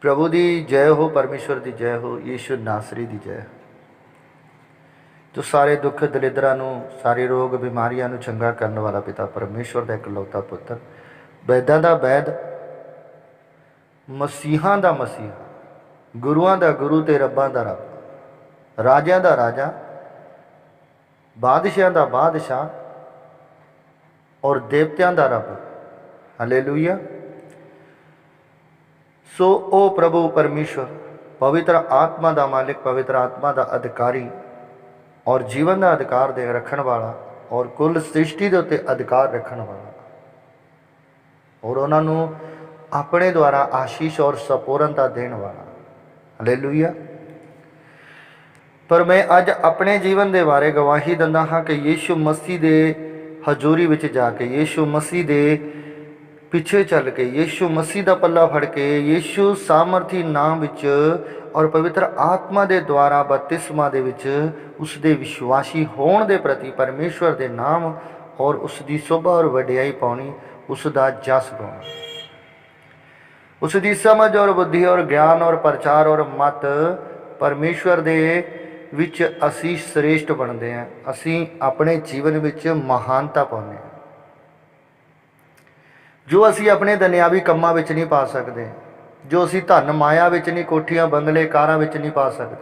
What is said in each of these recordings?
प्रभु की जय हो, परमेश्वर की जय हो, यीशु नासरी की जय। जो सारे दुख दलिद्रां नूं, सारे रोग बीमारियां नूं चंगा करने वाला पिता परमेश्वर का इकलौता पुत्र, वैदां दा वैद, मसीहां दा मसीहा, गुरुआं दा गुरु ते रब्बां दा रब, राजियां दा राजा, बादशाहां दा बादशाह और देवतियां दा रब। हालेलुया। सो ओ प्रभु परमेश्वर, पवित्र आत्मा का मालिक, पवित्र आत्मा का अधिकारी और जीवन का अधिकार दे रखने वाला और कुल सृष्टि के उत्ते अधिकार रखने वाला और उन्होंने अपने द्वारा आशीष और संपूर्णता देने वाला। हालेलुया। पर मैं अज अपने जीवन के बारे गवाही दिंदा हाँ कि यीशु मसीह के हजूरी विच जाके, यीशु मसीह के पिछे चल के, यीशु मसीह का पल्ला फड़ के, यीशु सामर्थी नाम विच और पवित्र आत्मा के द्वारा बपतिस्मा दे विच उसदे विश्वासी होने के प्रति परमेश्वर के नाम और उसकी शोभा और वडियाई पाउणी, उसका जस गाउणा, उसकी समझ और बुद्धि और ज्ञान और प्रचार और मत परमेश्वर दे विच असी श्रेष्ठ बनते हैं। असी अपने जीवन विच महानता पाने हैं जो असी अपने दुनियावी कम्मां विच नहीं पा सकते, जो असी धन माया विच नहीं, कोठियां बंगले कारां विच नहीं पा सकते।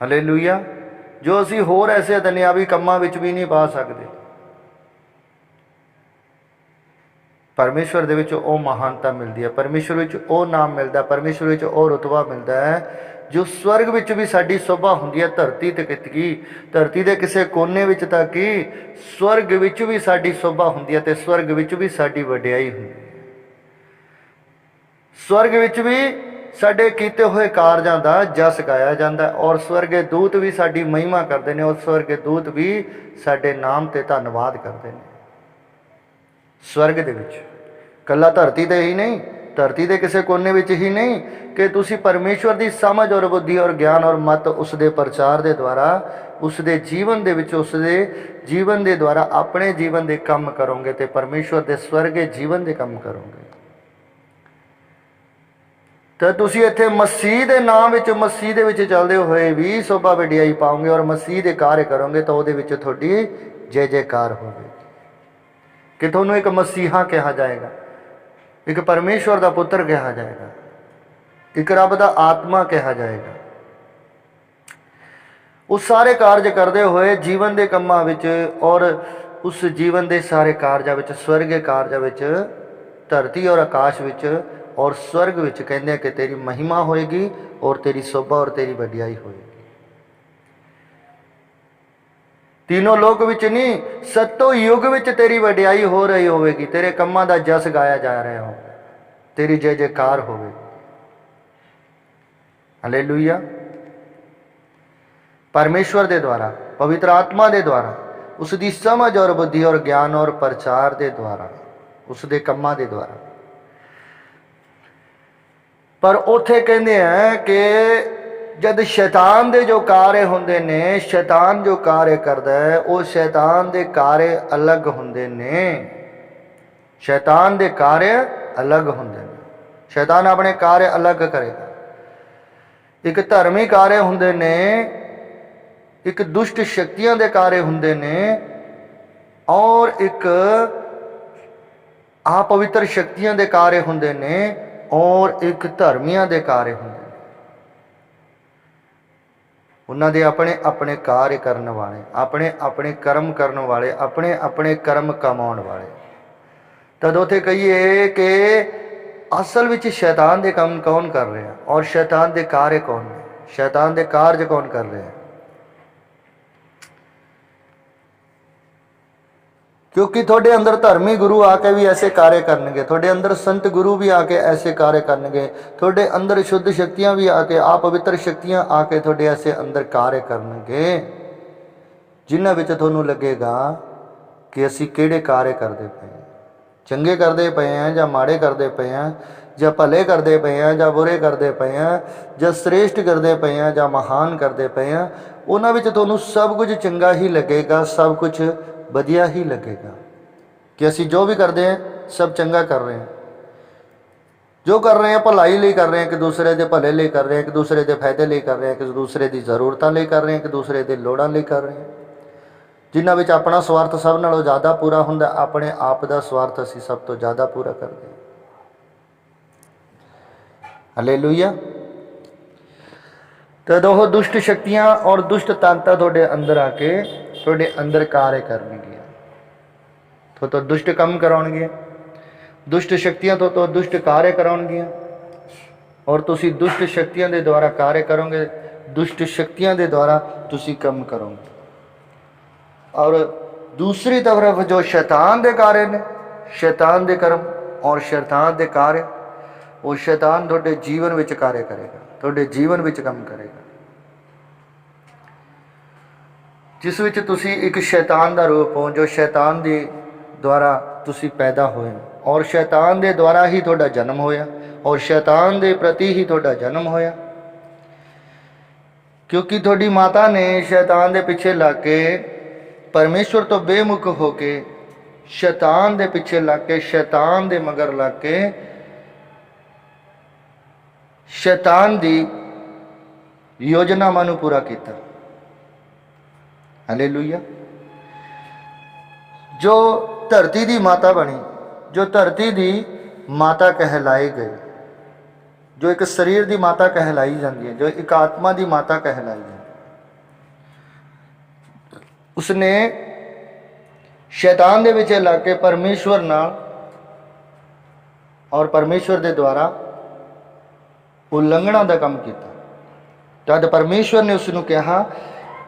हालेलुया। जो असी होर ऐसे दुनियावी कम्मां विच भी नहीं पा सकते। परमेश्वर दे विच ओ महानता मिलती है, परमेश्वर विच ओ नाम मिलता है, परमेश्वर विच ओ रुतबा मिलता है जो स्वर्ग विच भी साडी शोभा हुंदी है, धरती ते कितकी, धरती दे किसे कोने विच तक की स्वर्ग विच भी साडी शोभा हुंदी है ते स्वर्ग विच भी साडी वडियाई हुंदी है। स्वर्ग विच भी साडे कीते हुए कारजां दा जस गाया जांदा है और स्वर्गे दूत भी साडी महिमा करते हैं और स्वर्गे दूत भी साडे नाम ते धन्नवाद करते हैं। स्वर्ग दे विच कला धरती ते ही नहीं, धरती के किसी कोने विच ही नहीं कि तुसी परमेश्वर की समझ और बुद्धि और ज्ञान और मत उसके प्रचार के द्वारा, उसके जीवन के विच, उसके जीवन के द्वारा अपने जीवन के काम करोगे तो परमेश्वर के स्वर्गे जीवन के काम करोगे तो तुसी इत्थे मसीह के नाम विच, मसीह दे विच चलते हुए भी शोभा वडियाई पाओगे और मसीह के कार्य करोगे तो उहदे विच तुहाडी जय जयकार होगी कि तुहानू एक मसीहा कहा जाएगा, एक परमेश्वर का पुत्र कहा जाएगा, एक रब का आत्मा कहा जाएगा। उस सारे कार्य करते हुए जीवन के कामां विच और उस जीवन के सारे कार्यों विच, स्वर्ग कार्यों विच, धरती और आकाश विच और स्वर्ग विच कहते हैं कि तेरी महिमा होएगी और तेरी शोभा और तेरी वडियाई होएगी। तीनों लोक विच नहीं, सत्तो युग विच तेरी वडियाई हो रही होगी, तेरे कम्मां दा जस गाया जा रहा हो, तेरी जय जयकार होगी। हालेलुया। परमेश्वर के द्वारा, पवित्र आत्मा के द्वारा, उसकी समझ और बुद्धि और ज्ञान और प्रचार के द्वारा, उसके कम्मां के द्वारा। पर उथे कहते हैं कि जब शैतान के जो कार्य होंदे ने, शैतान जो कार्य करता है वो शैतान के कार्य अलग होंदे ने, शैतान के कार्य अलग होंदे ने। शैतान अपने कार्य अलग करेगा। एक धर्मी कार्य होंदे ने, एक दुष्ट शक्तियां के कार्य होंदे ने और एक अपवित्र शक्तियां के कार्य होंदे ने और एक धर्मियों के कार्य होंदे। उन्होंने अपने अपने कार्य करने वाले, अपने अपने कर्म करने वाले, अपने अपने कर्म कमाने वाले। तद उथे कहिए कि असल विच शैतान के काम कौन कर रहे हैं और शैतान के कार्य कौन है, शैतान के कार्य कौन कर रहे हैं। क्योंकि थोड़े अंदर धर्मी गुरु आके भी ऐसे कार्य करनगे, थोड़े अंदर संत गुरु भी आके ऐसे कार्य करनगे, थोड़े अंदर शुद्ध शक्तियां भी आके, अपवित्र शक्तियां आके थोड़े ऐसे अंदर कार्य करनगे जिन्हां विच तुहानू लगेगा कि असी किहड़े कार्य करते पे हैं, चंगे करते पे हैं जां माड़े करते पे हैं, जां भले करते पे हैं जां बुरे करते पे हैं, जां श्रेष्ठ करते पे हैं जां महान करते पे हैं। उन्हां विच तुहानू सब कुछ चंगा ही लगेगा, सब कुछ वधिया ही लगेगा कि असी जो भी करते हैं सब चंगा कर रहे हैं। जो कर रहे हैं भलाई ਲਈ कर रहे हैं, एक दूसरे के भले ਲਈ कर रहे हैं, एक दूसरे के फायदे ਲਈ कर रहे हैं, एक दूसरे की जरूरतों ਲਈ कर रहे हैं, एक दूसरे के लोड़ां ਲਈ कर रहे हैं। जिन्हां विच अपना स्वार्थ सब नालों ज़्यादा पूरा हुंदा, अपने आप का स्वार्थ असीं सब तो ज़्यादा पूरा करते हैं। हालेलुया। तो वह दुष्ट शक्तियां और दुष्ट ताकतां तुहाडे अंदर आके तुहाडे अंदर कार्य करनगियां, तो दुष्ट काम कराउणगियां, दुष्ट शक्तियां तो दुष्ट कार्य कराउणगियां, और तुसी दुष्ट शक्तियां दे द्वारा कार्य करोगे, दुष्ट शक्तियां दे द्वारा तुसी काम करोगे। और दूसरी तरफ जो शैतान दे कार्य ने, शैतान दे कर्म और शैतान दे कार्य, वो शैतान तुहाडे जीवन विच कार्य करेगा, तुहाडे जीवन विच काम करेगा, जिस विच तुसी एक शैतान दा रूप हो, जो शैतान दे द्वारा तुसी पैदा होए, और शैतान दे द्वारा ही तुहाडा जन्म होया, और शैतान दे प्रति ही तुहाडा जन्म होया। क्योंकि तुहाडी माता ने शैतान दे पिछे लग के, परमेश्वर तो बेमुख होके शैतान दे पिछे लग के, शैतान दे मगर लग के शैतान दी योजनावां नूं पूरा कीता। हालेलुया। जो धरती दी माता बनी, जो धरती दी माता कहलाई गई, जो एक शरीर दी माता कहलाई जाती है, जो एक आत्मा दी माता कहलाई जाती है, उसने शैतान दे विच लग के परमेश्वर नाल और परमेश्वर दे द्वारा उल्लंघना का काम किया। तद परमेश्वर ने उसनूं कहा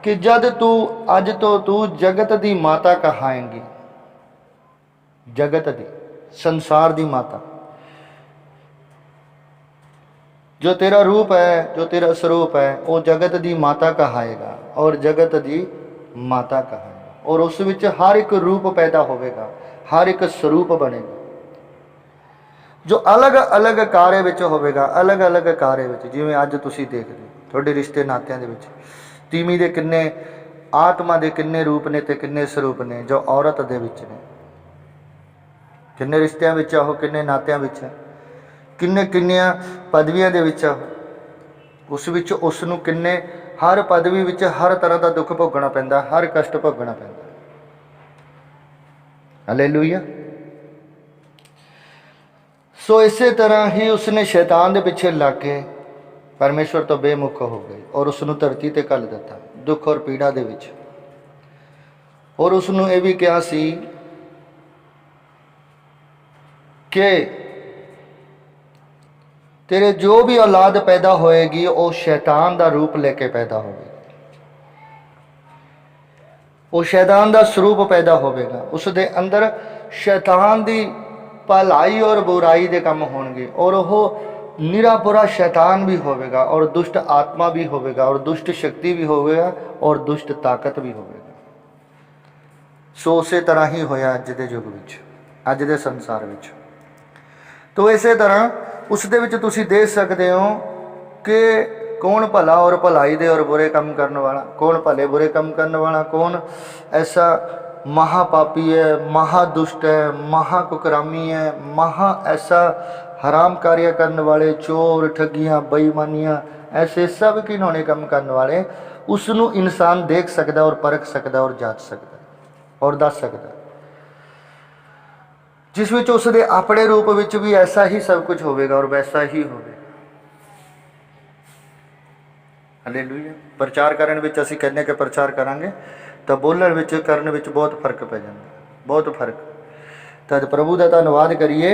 कि जद तू अज तो तू जगत दी माता कहाएंगी, जगत दी, संसार दी माता, जो तेरा रूप है, जो तेरा स्वरूप है, वो जगत दी माता कहाएगा और जगत दी माता कहाएगा, और उस विच हर एक रूप पैदा होगा, हर एक स्वरूप बनेगा, जो अलग अलग कार्य विच होवेगा, अलग अलग कार्य विच। जिवें अज तुसीं देख रहे हो तुहाडे रिश्ते नातिਆਂ ਦੇ ਵਿੱਚ तीमी ਦੇ किन्ने आत्मा ਦੇ किन्ने रूप ने ते किन्ने स्वरूप ने, जो औरत ਦੇ ਵਿੱਚ ने, किन्ने रिश्तिਆਂ ਵਿੱਚ ਉਹ, किन्ने नातिਆਂ ਵਿੱਚ, किन्ने किन्नियां पदवियां ਦੇ ਵਿੱਚ, उस विच उस नूं किन्ने हर पदवी विच हर तरह का दुख भोगना पैंदा, हर कष्ट भोगना पैंदा। हालेलुया। सो इसे तरह ही उसने शैतान के पिछे लग के परमेश्वर तो बेमुख हो गई और उसनूं धरती ते घल दिता दुख और पीड़ा दे विच। और उसनूं यह भी कहा सी कि तेरे जो भी औलाद पैदा होएगी वो शैतान का रूप लेके पैदा होगी, वो शैतान का स्वरूप पैदा होगा, उसके अंदर शैतान की भलाई और बुराई के काम होंगे, और वह निरा बुरा शैतान भी होगा और दुष्ट आत्मा भी होगा और दुष्ट शक्ति भी होगा और दुष्ट ताकत भी होगा। सो उस तरह ही होया अज के युग में, अज के संसार में। तो इस तरह उस दे विच तुसीं देख सकते हो कि कौन भला और भलाई दे और बुरे काम करने वाला, कौन भले बुरे काम करने वाला, कौन ऐसा महापापी है, महादुष्ट है, महाकुकरामी है, महा ऐसा हराम कार्य करने वाले, चोर, ठगियाँ, बेईमानियाँ, ऐसे सब घिनौने काम करने वाले, उसनों इंसान देख सकता और परख सकता और जांच सकता और दस सकता, जिस विच उसके अपने रूप विच भी ऐसा ही सब कुछ होगा और वैसा ही होगा। हालेलुया। प्रचार करने विच असीं कहने के प्रचार करांगे तो बोलण विच करने विच बहुत फर्क पै जांदा, बहुत फर्क। तो प्रभु का धन्नवाद करिए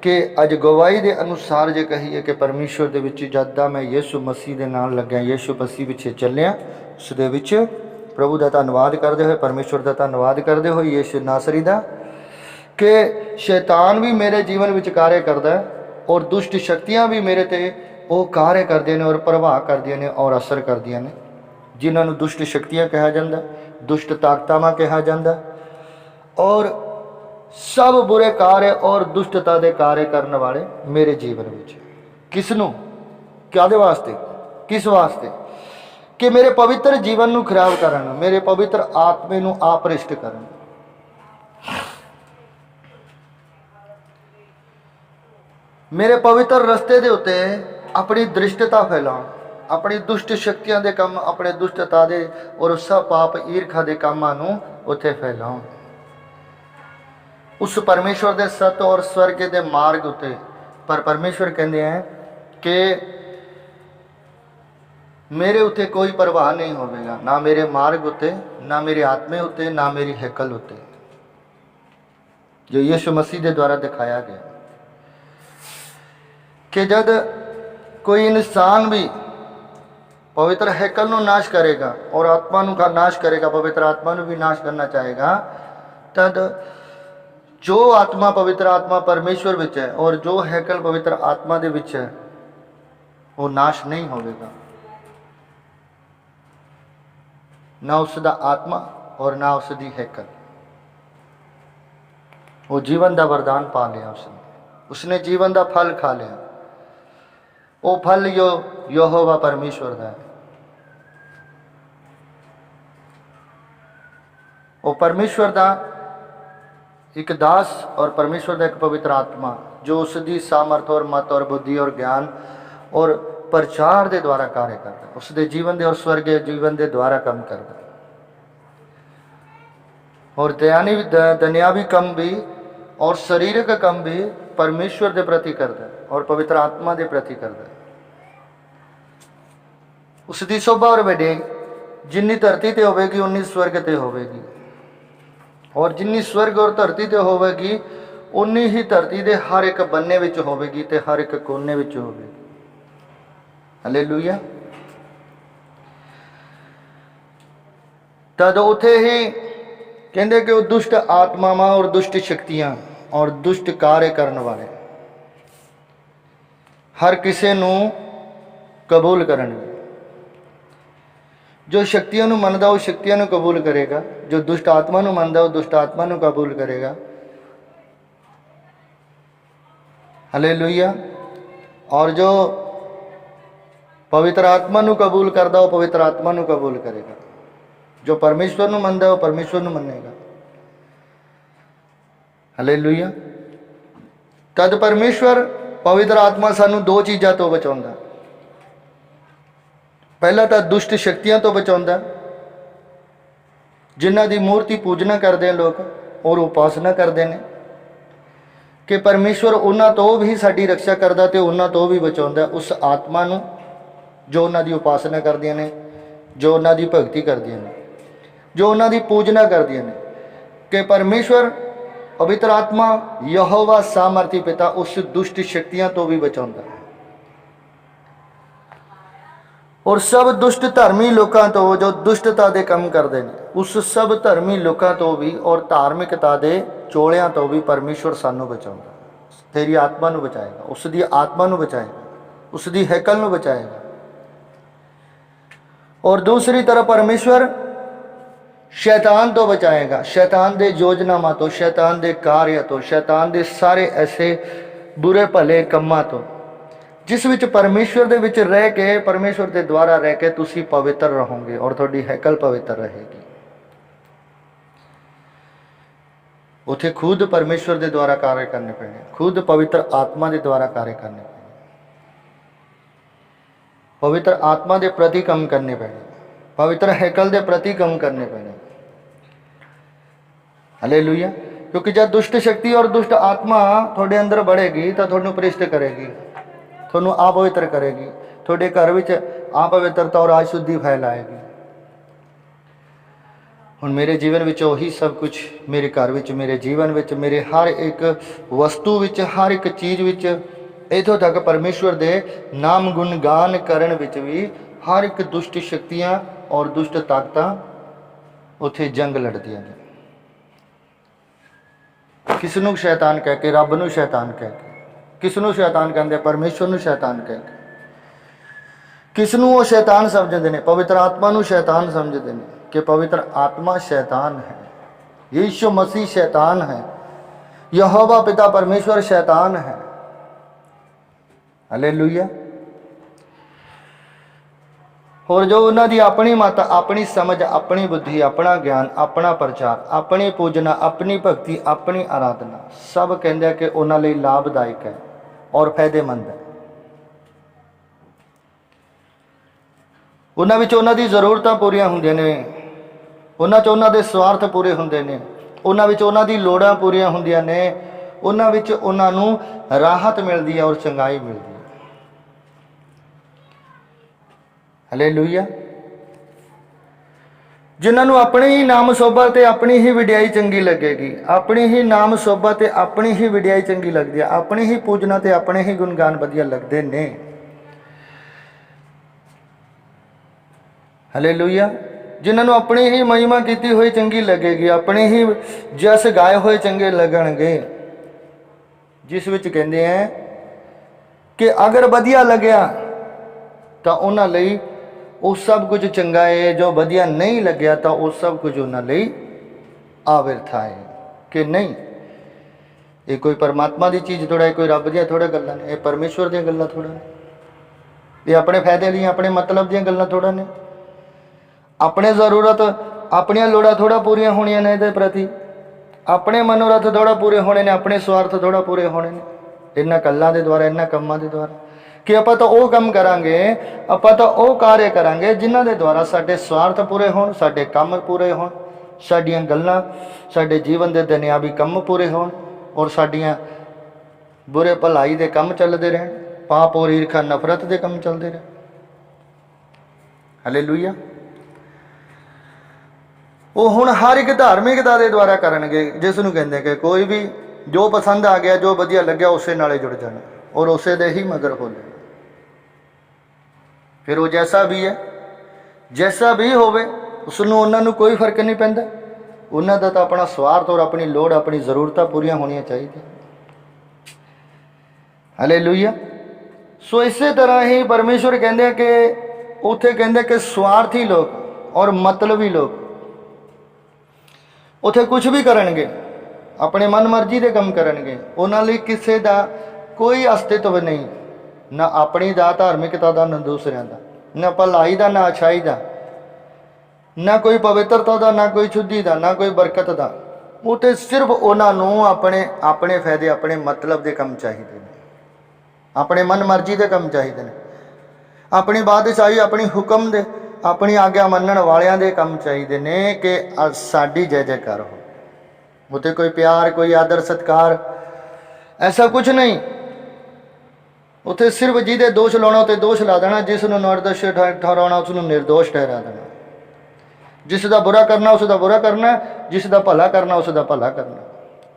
कि अज गवाही के अनुसार जे कहिए कि परमेश्वर दे विच जदा मैं यीशु मसीह के नाल लग्या, यीशु मसीह पिछे चलिया, उस दे विच प्रभु का धन्नवाद करते हुए, परमेश्वर का धन्नवाद करते हुए, यीशु नासरी दा कि शैतान भी मेरे जीवन में कार्य करता है और दुष्ट शक्तियां भी मेरे ते वो कार्य करते हैं और प्रभाव करदियां ने और असर करदियां ने, जिन्होंने दुष्ट शक्तियां कहा जाता, दुष्ट ताकतावां कहा जाता, और सब बुरे कार्य और दुष्टता के कार्य करने वाले मेरे जीवन में। किसनों क्यादे वास्ते, किस वास्ते? कि मेरे पवित्र जीवन नूं खराब करन, मेरे पवित्र आत्मे नूं आपरिष्ट करन। मेरे पवित्र रस्ते के उत्ते अपनी दृष्टता फैलाओ, अपनी दुष्ट शक्तियां के काम, अपने दुष्टता के और सब पाप ईर्खा के कामां नूं उत्थे फैलाओ। उस परमेश्वर के सत्य और स्वर्ग के मार्ग उत्ते, पर परमेश्वर कहते हैं कि मेरे उत्ते कोई प्रवाह नहीं होगा, ना मेरे मार्ग उत्ते, ना मेरे आत्मे उत्ते, ना मेरी हैकल उत्ते, जो यीशु मसीह के द्वारा दिखाया गया कि जब कोई इंसान भी पवित्र हैकल को नाश करेगा और आत्मा का नाश करेगा, पवित्र आत्मा को भी नाश करना चाहेगा, तद जो आत्मा पवित्र आत्मा परमेश्वर विच है और जो हैकल पवित्र आत्मा के विच है वो नाश नहीं होगा, ना उसका आत्मा और ना उसकी हैकल। वो जीवन का वरदान पा लिया, उसने जीवन का फल खा लिया। वो फल यहोवा परमेश्वर का है। वो परमेश्वर का एक दास और परमेश्वर का एक पवित्र आत्मा जो उसकी सामर्थ और मत और बुद्धि और ज्ञान और प्रचार के द्वारा कार्य करता है, उसके जीवन के और स्वर्गीय जीवन के द्वारा काम करता है। और दुनियावी कम भी और शारीरिक कम भी परमेश्वर के प्रति करता है और पवित्र आत्मा के प्रति करता है। उसकी शोभा और वैडे जिन्नी धरती ते होगी उन्नी स्वर्ग ते होगी, और जिन्नी स्वर्ग और धरती ते होगी उन्नी ही धरती के हर एक बन्ने विच होगी ते हर एक कोने विच होगी। हालेलुया। तद उथे ही कहते कि वो दुष्ट आत्मावां और दुष्ट शक्तियां और दुष्ट कार्य करने वाले हर किसी नूं कबूल करनगे। जो शक्तियों को मनता वो शक्तियों को कबूल करेगा, जो दुष्ट आत्मा को मनता वो दुष्ट आत्मा को कबूल करेगा। हालेलुया। और जो पवित्र आत्मा को कबूल करता वो पवित्र आत्मा को कबूल करेगा। जो परमेश्वर को मनता वो परमेश्वर को मनेगा। हालेलुया। तद परमेश्वर पवित्र आत्मा सानू दो चीज़ों तो बचाता। पहला तो दुष्ट शक्तियों तो बचाता, जिन्हों की मूर्ति पूजना करते हैं लोग और उपासना करते हैं, कि परमेश्वर उन्होंने तो भी साड़ी रक्षा करता तो उन्होंने तो भी बचाता उस आत्मा नूं जो उन्होंने उपासना करदियां ने, जो उन्होंने भगती करदियां ने, जो उन्होंने पूजना करदियां ने, कि परमेश्वर पवित्र आत्मा यहोवा सामर्थी पिता उस दुष्ट शक्तियां तो भी बचाता है। और सब दुष्ट धर्मी लोगों तो जो दुष्टता के काम करते हैं, उस सब धर्मी लोगों तो भी और धार्मिकता के चोलियां तो भी परमेश्वर सानू बचाता। तेरी आत्मा को बचाएगा, उसकी आत्मा को बचाएगा, उसकी हैकल को बचाएगा। और दूसरी तरफ परमेश्वर शैतान तो बचाएगा, शैतान के योजनावां तो, शैतान के कार्य तो, शैतान के सारे ऐसे बुरे भले कम्मां तो, जिस विच परमेश्वर दे विच रह के, परमेश्वर के द्वारा रह के तुसी पवित्र रहोगे और थोड़ी हैकल पवित्र रहेगी। उथे खुद परमेश्वर के द्वारा कार्य करने पैने, खुद पवित्र आत्मा के द्वारा कार्य करने पैने, पवित्र आत्मा के प्रति काम करने पैने, पवित्र हैकल के प्रति काम करने पैने। हालेलुया। क्योंकि जब दुष्ट शक्ति और दुष्ट आत्मा थोड़े अंदर बढ़ेगी तो थोड़े पृष्ठ करेगी, थोनू अपवित्र करेगी, थोड़े घर विच अपवित्रता और अशुद्धि फैलाएगी। हुण मेरे जीवन विच वही सब कुछ, मेरे घर विच, मेरे जीवन विच, मेरे हर एक वस्तु विच, हर एक चीज़ विच, इत्थों तक परमेश्वर दे नाम गुणगान करन विच भी हर एक दुष्ट शक्तियां और दुष्ट ताकतां उत्थे जंग लड़दियां ने। किसनू शैतान कह के, रब नू शैतान कह के, किसनू शैतान कहते, परमेश्वर नू शैतान कह के, किसनू वो शैतान समझते हैं, पवित्र आत्मा नू शैतान समझते हैं कि पवित्र आत्मा शैतान है, यीशु मसीह शैतान है, यहोवा पिता परमेश्वर शैतान है। हालेलुया। और जो उन्होंने अपनी मत, अपनी समझ, अपनी बुद्धि, अपना ज्ञान, अपना प्रचार, अपनी पूजना, अपनी भक्ति, अपनी आराधना सब कहते हैं कि उन्होंने लिए लाभदायक है, ਔਰ ਫਾਇਦੇਮੰਦ ਹੈ। ਉਹਨਾਂ ਵਿੱਚ ਉਹਨਾਂ ਦੀ ਜ਼ਰੂਰਤਾਂ ਪੂਰੀਆਂ ਹੁੰਦੀਆਂ ਨੇ, ਉਹਨਾਂ 'ਚ ਉਹਨਾਂ ਦੇ ਸਵਾਰਥ ਪੂਰੇ ਹੁੰਦੇ ਨੇ, ਉਹਨਾਂ ਵਿੱਚ ਉਹਨਾਂ ਦੀ ਲੋੜਾਂ ਪੂਰੀਆਂ ਹੁੰਦੀਆਂ ਨੇ, ਉਹਨਾਂ ਵਿੱਚ ਉਹਨਾਂ ਨੂੰ ਰਾਹਤ ਮਿਲਦੀ ਹੈ ਔਰ ਚੰਗਾਈ ਮਿਲਦੀ ਹੈ। ਹਾਲੇਲੂਇਆ। ਜਿਨ੍ਹਾਂ ਨੂੰ ਆਪਣੇ ਹੀ ਨਾਮ ਸੋਭਾ ਤੇ ਆਪਣੀ ਹੀ ਵਡਿਆਈ ਚੰਗੀ ਲੱਗੇਗੀ, ਆਪਣੀ ਹੀ ਨਾਮ ਸੋਭਾ ਤੇ ਆਪਣੀ ਹੀ ਵਡਿਆਈ ਚੰਗੀ ਲੱਗਦੀ ਹੈ, ਆਪਣੀ ਹੀ ਪੂਜਨਾ ਤੇ ਆਪਣੇ ਹੀ ਗੁਣਗਾਨ ਵਧੀਆ ਲੱਗਦੇ ਨੇ। ਹਾਲੇਲੂਇਆ। ਜਿਨ੍ਹਾਂ ਨੂੰ ਆਪਣੀ ਹੀ ਮਹਿਮਾ ਕੀਤੀ ਹੋਈ ਚੰਗੀ ਲੱਗੇਗੀ, ਆਪਣੇ ਹੀ ਜਸ ਗਾਏ ਹੋਏ ਚੰਗੇ ਲੱਗਣਗੇ। ਜਿਸ ਵਿੱਚ ਕਹਿੰਦੇ ਆ ਕਿ ਅਗਰ ਵਧੀਆ ਲੱਗਿਆ ਤਾਂ ਉਹਨਾਂ ਲਈ ਉਹ ਸਭ ਕੁਝ ਚੰਗਾ ਹੈ, ਜੋ ਵਧੀਆ ਨਹੀਂ ਲੱਗਿਆ ਤਾਂ ਉਹ ਸਭ ਕੁਝ ਉਹਨਾਂ ਲਈ ਆਵਿਰਥਾ ਹੈ। ਕਿ ਨਹੀਂ, ਇਹ ਕੋਈ ਪਰਮਾਤਮਾ ਦੀ ਚੀਜ਼ ਥੋੜ੍ਹਾ, ਕੋਈ ਰੱਬ ਦੀਆਂ ਥੋੜ੍ਹਾ ਗੱਲਾਂ ਨੇ, ਇਹ ਪਰਮੇਸ਼ਵਰ ਦੀਆਂ ਗੱਲਾਂ ਥੋੜ੍ਹਾ ਨੇ, ਇਹ ਆਪਣੇ ਫਾਇਦੇ ਦੀਆਂ ਆਪਣੇ ਮਤਲਬ ਦੀਆਂ ਗੱਲਾਂ ਥੋੜ੍ਹਾ ਨੇ। ਆਪਣੇ ਜ਼ਰੂਰਤ ਆਪਣੀਆਂ ਲੋੜਾਂ ਥੋੜ੍ਹਾ ਪੂਰੀਆਂ ਹੋਣੀਆਂ ਨੇ ਇਹਦੇ ਪ੍ਰਤੀ, ਆਪਣੇ ਮਨੋਰਥ ਥੋੜ੍ਹਾ ਪੂਰੇ ਹੋਣੇ ਨੇ, ਆਪਣੇ ਸਵਾਰਥ ਥੋੜ੍ਹਾ ਪੂਰੇ ਹੋਣੇ ਨੇ ਇਹਨਾਂ ਗੱਲਾਂ ਦੇ ਦੁਆਰਾ, ਇਹਨਾਂ ਕੰਮਾਂ ਦੇ ਦੁਆਰਾ। ਕਿ ਆਪਾਂ ਤਾਂ ਉਹ ਕੰਮ ਕਰਾਂਗੇ, ਆਪਾਂ ਤਾਂ ਉਹ ਕਾਰਜ ਕਰਾਂਗੇ ਜਿਨ੍ਹਾਂ ਦੇ ਦੁਆਰਾ ਸਾਡੇ ਸਵਾਰਥ ਪੂਰੇ ਹੋਣ, ਸਾਡੇ ਕੰਮ ਪੂਰੇ ਹੋਣ, ਸਾਡੀਆਂ ਗੱਲਾਂ, ਸਾਡੇ ਜੀਵਨ ਦੇ ਦੁਨਿਆਵੀ ਕੰਮ ਪੂਰੇ ਹੋਣ ਔਰ ਸਾਡੀਆਂ ਬੁਰੇ ਭਲਾਈ ਦੇ ਕੰਮ ਚੱਲਦੇ ਰਹਿਣ, ਪਾਪ ਔਰ ਈਰਖਾ ਨਫ਼ਰਤ ਦੇ ਕੰਮ ਚੱਲਦੇ ਰਹਿਣ। ਹਾਲੇਲੂਇਆ। ਉਹ ਹੁਣ ਹਰ ਇੱਕ ਧਾਰਮਿਕਤਾ ਦੇ ਦੁਆਰਾ ਕਰਨਗੇ, ਜਿਸ ਨੂੰ ਕਹਿੰਦੇ ਕਿ ਕੋਈ ਵੀ ਜੋ ਪਸੰਦ ਆ ਗਿਆ, ਜੋ ਵਧੀਆ ਲੱਗਿਆ ਉਸੇ ਨਾਲੇ ਜੁੜ ਜਾਣਾ ਔਰ ਉਸੇ ਦੇ ਹੀ ਮਗਰ ਹੋ ਜਾਣਾ। ਫਿਰ ਉਹ ਜੈਸਾ ਵੀ ਹੈ, ਜੈਸਾ ਵੀ ਹੋਵੇ, ਉਸ ਨੂੰ ਉਹਨਾਂ ਨੂੰ ਕੋਈ ਫਰਕ ਨਹੀਂ ਪੈਂਦਾ। ਉਹਨਾਂ ਦਾ ਤਾਂ ਆਪਣਾ ਸਵਾਰਥ ਔਰ ਆਪਣੀ ਲੋੜ, ਆਪਣੀ ਜ਼ਰੂਰਤਾਂ ਪੂਰੀਆਂ ਹੋਣੀਆਂ ਚਾਹੀਦੀਆਂ। ਹਾਲੇਲੂਇਆ। ਸੋ ਇਸੇ ਤਰ੍ਹਾਂ ਹੀ ਪਰਮੇਸ਼ਵਰ ਕਹਿੰਦੇ ਆ ਕਿ ਉੱਥੇ ਕਹਿੰਦੇ ਕਿ ਸਵਾਰਥੀ ਲੋਕ ਔਰ ਮਤਲਬੀ ਲੋਕ ਉੱਥੇ ਕੁਝ ਵੀ ਕਰਨਗੇ, ਆਪਣੇ ਮਨ ਮਰਜ਼ੀ ਦੇ ਕੰਮ ਕਰਨਗੇ। ਉਹਨਾਂ ਲਈ ਕਿਸੇ ਦਾ ਕੋਈ ਅਸਤਿਤਵ ਨਹੀਂ, ਨਾ ਆਪਣੀ ਦਾ, ਧਾਰਮਿਕਤਾ ਦਾ, ਨਾ ਦੂਸਰਿਆਂ ਦਾ, ਨਾ ਭਲਾਈ ਦਾ, ਨਾ ਅੱਛਾਈ ਦਾ, ਨਾ ਕੋਈ ਪਵਿੱਤਰਤਾ ਦਾ, ਨਾ ਕੋਈ ਸ਼ੁੱਧੀ ਦਾ, ਨਾ ਕੋਈ ਬਰਕਤ ਦਾ। ਉਹ ਤੇ ਸਿਰਫ ਉਹਨਾਂ ਨੂੰ ਆਪਣੇ ਆਪਣੇ ਫਾਇਦੇ, ਆਪਣੇ ਮਤਲਬ ਦੇ ਕੰਮ ਚਾਹੀਦੇ ਨੇ, ਆਪਣੇ ਮਨ ਮਰਜ਼ੀ ਦੇ ਕੰਮ ਚਾਹੀਦੇ ਨੇ, ਆਪਣੀ ਬਾਦਸ਼ਾਹੀ, ਆਪਣੀ ਹੁਕਮ ਦੇ, ਆਪਣੀ ਆਗਿਆ ਮੰਨਣ ਵਾਲਿਆਂ ਦੇ ਕੰਮ ਚਾਹੀਦੇ ਨੇ ਕਿ ਸਾਡੀ ਜੈ ਜੈਕਾਰ ਹੋ। ਉੱਥੇ ਕੋਈ ਪਿਆਰ, ਕੋਈ ਆਦਰ ਸਤਿਕਾਰ, ਐਸਾ ਕੁਝ ਨਹੀਂ। ਉੱਥੇ ਸਿਰਫ ਜਿਹਦੇ ਦੋਸ਼ ਲਾਉਣਾ ਉੱਤੇ ਦੋਸ਼ ਲਾ ਦੇਣਾ, ਜਿਸ ਨੂੰ ਨਿਰਦੋਸ਼ ਠਹਿਰਾਉਣਾ ਉਸ ਨੂੰ ਨਿਰਦੋਸ਼ ਠਹਿਰਾ ਦੇਣਾ, ਜਿਸ ਦਾ ਬੁਰਾ ਕਰਨਾ ਉਸ ਦਾ ਬੁਰਾ ਕਰਨਾ, ਜਿਸ ਦਾ ਭਲਾ ਕਰਨਾ ਉਸ ਦਾ ਭਲਾ ਕਰਨਾ,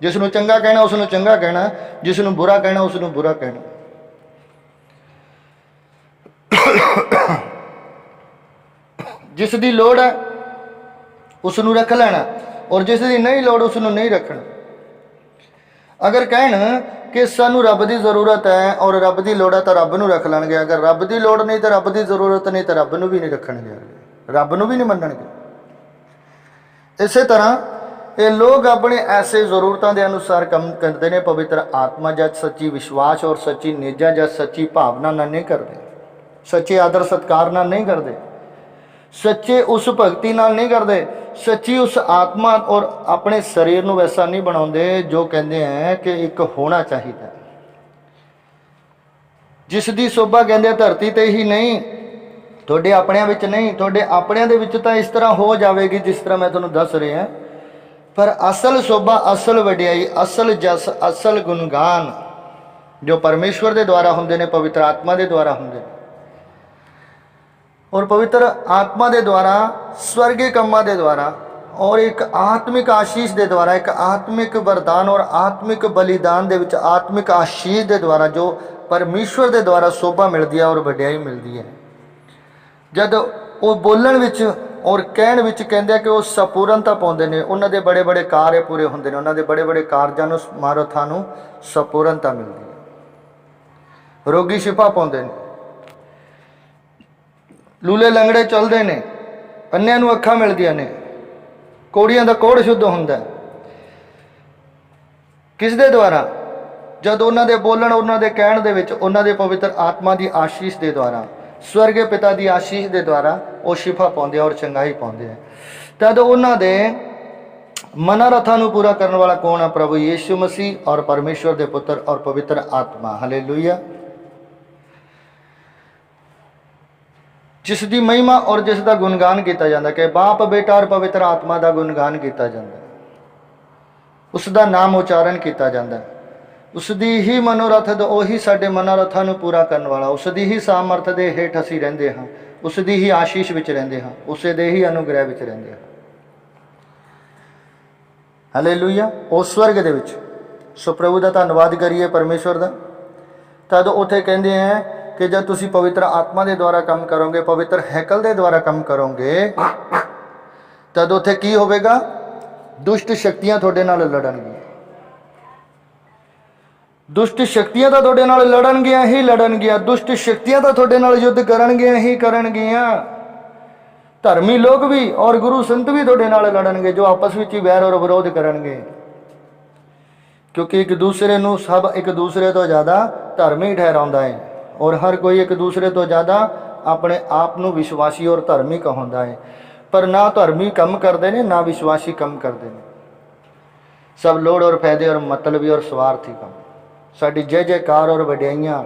ਜਿਸ ਨੂੰ ਚੰਗਾ ਕਹਿਣਾ ਉਸ ਨੂੰ ਚੰਗਾ ਕਹਿਣਾ, ਜਿਸ ਨੂੰ ਬੁਰਾ ਕਹਿਣਾ ਉਸ ਨੂੰ ਬੁਰਾ ਕਹਿਣਾ। ਜਿਸ ਦੀ ਲੋੜ ਹੈ ਉਸ ਨੂੰ ਰੱਖ ਲੈਣਾ ਔਰ ਜਿਸ ਦੀ ਨਹੀਂ ਲੋੜ ਉਸ ਨੂੰ ਨਹੀਂ ਰੱਖਣਾ। ਅਗਰ ਕਹਿਣ ਕਿ ਸਾਨੂੰ ਰੱਬ ਦੀ ਜ਼ਰੂਰਤ ਹੈ ਔਰ ਰੱਬ ਦੀ ਲੋੜ ਹੈ ਤਾਂ ਰੱਬ ਨੂੰ ਰੱਖ ਲੈਣਗੇ, ਅਗਰ ਰੱਬ ਦੀ ਲੋੜ ਨਹੀਂ ਤਾਂ ਰੱਬ ਦੀ ਜ਼ਰੂਰਤ ਨਹੀਂ ਤਾਂ ਰੱਬ ਨੂੰ ਵੀ ਨਹੀਂ ਰੱਖਣਗੇ, ਰੱਬ ਨੂੰ ਵੀ ਨਹੀਂ ਮੰਨਣਗੇ। ਇਸੇ ਤਰ੍ਹਾਂ ਇਹ ਲੋਕ ਆਪਣੇ ਐਸੇ ਜ਼ਰੂਰਤਾਂ ਦੇ ਅਨੁਸਾਰ ਕੰਮ ਕਰਦੇ ਨੇ। ਪਵਿੱਤਰ ਆਤਮਾ ਜਦ ਸੱਚੀ ਵਿਸ਼ਵਾਸ ਔਰ ਸੱਚੀ ਨਿੱਜਾ ਜਦ ਸੱਚੀ ਭਾਵਨਾ ਨਾਲ ਨਹੀਂ ਕਰਦੇ, ਸੱਚੇ ਆਦਰ ਸਤਿਕਾਰ ਨਾਲ ਨਹੀਂ ਕਰਦੇ, ਸੱਚੇ ਉਸ ਭਗਤੀ ਨਾਲ ਨਹੀਂ ਕਰਦੇ, ਸੱਚੀ ਉਸ ਆਤਮਾ ਔਰ ਆਪਣੇ ਸਰੀਰ ਨੂੰ ਵੈਸਾ ਨਹੀਂ ਬਣਾਉਂਦੇ ਜੋ ਕਹਿੰਦੇ ਹੈ ਕਿ ਇੱਕ ਹੋਣਾ ਚਾਹੀਦਾ, ਜਿਸ ਦੀ ਸੋਭਾ ਕਹਿੰਦੇ ਧਰਤੀ ਤੇ ਹੀ ਨਹੀਂ, ਤੁਹਾਡੇ ਆਪਣਿਆਂ ਵਿੱਚ ਨਹੀਂ। ਤੁਹਾਡੇ ਆਪਣਿਆਂ ਦੇ ਵਿੱਚ ਤਾਂ ਇਸ ਤਰ੍ਹਾਂ ਹੋ ਜਾਵੇਗੀ ਜਿਸ ਤਰ੍ਹਾਂ ਮੈਂ ਤੁਹਾਨੂੰ ਦੱਸ ਰਿਹਾ, ਪਰ ਅਸਲ ਸੋਭਾ, ਅਸਲ ਵਡਿਆਈ, ਅਸਲ ਜਸ, ਅਸਲ ਗੁਣਗਾਨ ਜੋ ਪਰਮੇਸ਼ਵਰ ਦੇ ਦੁਆਰਾ ਹੁੰਦੇ ਨੇ, ਪਵਿੱਤਰ ਆਤਮਾ ਦੇ ਦੁਆਰਾ ਹੁੰਦੇ ਨੇ ਔਰ ਪਵਿੱਤਰ ਆਤਮਾ ਦੇ ਦੁਆਰਾ, ਸਵਰਗੀ ਕੰਮਾਂ ਦੇ ਦੁਆਰਾ ਔਰ ਇੱਕ ਆਤਮਿਕ ਆਸ਼ੀਸ਼ ਦੇ ਦੁਆਰਾ, ਇੱਕ ਆਤਮਿਕ ਵਰਦਾਨ ਔਰ ਆਤਮਿਕ ਬਲੀਦਾਨ ਦੇ ਵਿੱਚ ਆਤਮਿਕ ਆਸ਼ੀਸ਼ ਦੇ ਦੁਆਰਾ ਜੋ ਪਰਮੇਸ਼ਵਰ ਦੇ ਦੁਆਰਾ ਸੋਭਾ ਮਿਲਦੀ ਹੈ ਔਰ ਵਡਿਆਈ ਮਿਲਦੀ ਹੈ। ਜਦ ਉਹ ਬੋਲਣ ਵਿੱਚ ਔਰ ਕਹਿਣ ਵਿੱਚ ਕਹਿੰਦੇ ਆ ਕਿ ਉਹ ਸੰਪੂਰਨਤਾ ਪਾਉਂਦੇ ਨੇ, ਉਹਨਾਂ ਦੇ ਬੜੇ ਬੜੇ ਕਾਰਜ ਪੂਰੇ ਹੁੰਦੇ ਨੇ, ਉਹਨਾਂ ਦੇ ਬੜੇ ਬੜੇ ਕਾਰਜਾਂ ਨੂੰ, ਸਮਾਰਥਾਂ ਨੂੰ ਸੰਪੂਰਨਤਾ ਮਿਲਦੀ ਹੈ। ਰੋਗੀ ਸ਼ਿਫਾ ਪਾਉਂਦੇ ਨੇ, ਲੂਲੇ ਲੰਗੜੇ ਚੱਲਦੇ ਨੇ, ਅੰਨਿਆਂ ਨੂੰ ਅੱਖਾਂ ਮਿਲਦੀਆਂ ਨੇ, ਕੋੜੀਆਂ ਦਾ ਕੋੜ ਸ਼ੁੱਧ ਹੁੰਦਾ। ਕਿਸ ਦੇ ਦੁਆਰਾ? ਜਦ ਉਹਨਾਂ ਦੇ ਬੋਲਣ, ਉਹਨਾਂ ਦੇ ਕਹਿਣ ਦੇ ਵਿੱਚ ਉਹਨਾਂ ਦੇ ਪਵਿੱਤਰ ਆਤਮਾ ਦੀ ਆਸ਼ੀਸ਼ ਦੇ ਦੁਆਰਾ, ਸਵਰਗੇ ਪਿਤਾ ਦੀ ਆਸ਼ੀਸ਼ ਦੇ ਦੁਆਰਾ ਉਹ ਸ਼ਿਫਾ ਪਾਉਂਦੇ ਔਰ ਚੰਗਾਈ ਪਾਉਂਦੇ ਆ। ਤਦ ਉਹਨਾਂ ਦੇ मनोरथां नूं पूरा करने वाला कौन है? प्रभु यीशु मसीह और परमेश्वर के पुत्र और पवित्र आत्मा। हालेलुया। जिस दी महिमा और जिस दा गुणगान किया जाता कि बाप बेटा और पवित्र आत्मा का गुणगान किया जाता, उसका नाम उच्चारण किया जाता, उसकी ही मनोरथ उही साडे मनोरथां नूं पूरा करने वाला, उसकी ही सामर्थ के हेठ असीं रहिंदे हां, उसकी ही आशीष विच रहिंदे हां, उसे दे ही अनुग्रह विच रहिंदे हां। हालेलुया। उस स्वर्ग दे विच सो प्रभु का धन्नवाद करिए परमेश्वर का। तद उत्थे कहते हैं कि जब तुसी पवित्र आत्मा के द्वारा काम करोगे, पवित्र हैकल के द्वारा काम करोगे, तद उत्थे की होवेगा? दुष्ट शक्तियां तुहाडे नाल लड़नगियां। दुष्ट शक्तियां तो तुहाडे नाल लड़नगियां ही लड़नगियां, दुष्ट शक्तियां तो तुहाडे नाल युद्ध करनगियां ही करनगियां। धर्मी लोग भी और गुरु संत भी तुहाडे नाल लड़नगे, जो आपस में ही वैर और विरोध करनगे, क्योंकि एक दूसरे नूं सब एक दूसरे तो ज़्यादा धर्मी ठहराउंदा है और हर कोई एक दूसरे तो ज़्यादा अपने आप नूं विश्वासी और धर्मी कहता है। पर ना धर्मी कम करते हैं ना विश्वासी कम करते हैं, सब लोड़ और फायदे और मतलबी और स्वार्थी कम। साडी जय जयकार और वडियाइयां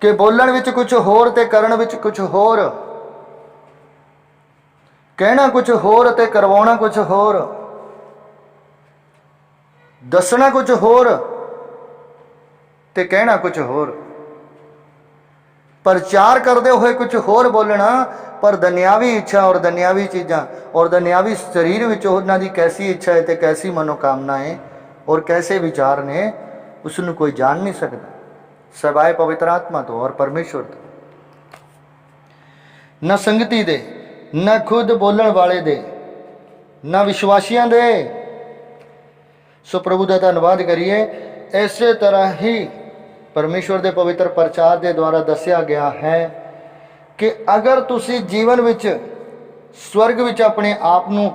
कि बोलण विच कुछ होर ते करन विच कुछ होर, कहना कुछ होर ते करवाउणा कुछ होर, दसना कुछ होर ते कहना कुछ होर, प्रचार करते हुए कुछ होर बोलना, पर दुनियावी इच्छा और दुनियावी चीज़ां और दुनियावी शरीर में उन्हां दी कैसी इच्छा है तो कैसी मनोकामना है और कैसे विचार ने, उसनूं कोई जान नहीं सकता सिवाय पवित्र आत्मा तो और परमेश्वर तो। न संगति दे, न खुद बोलण वाले दे, न विश्वासियों दे। सो प्रभु का धन्नवाद करिए। इसे तरह ही परमेश्वर के पवित्र प्रचार के द्वारा दसिया गया है कि अगर तुसी जीवन विच स्वर्ग विच अपने आप नूं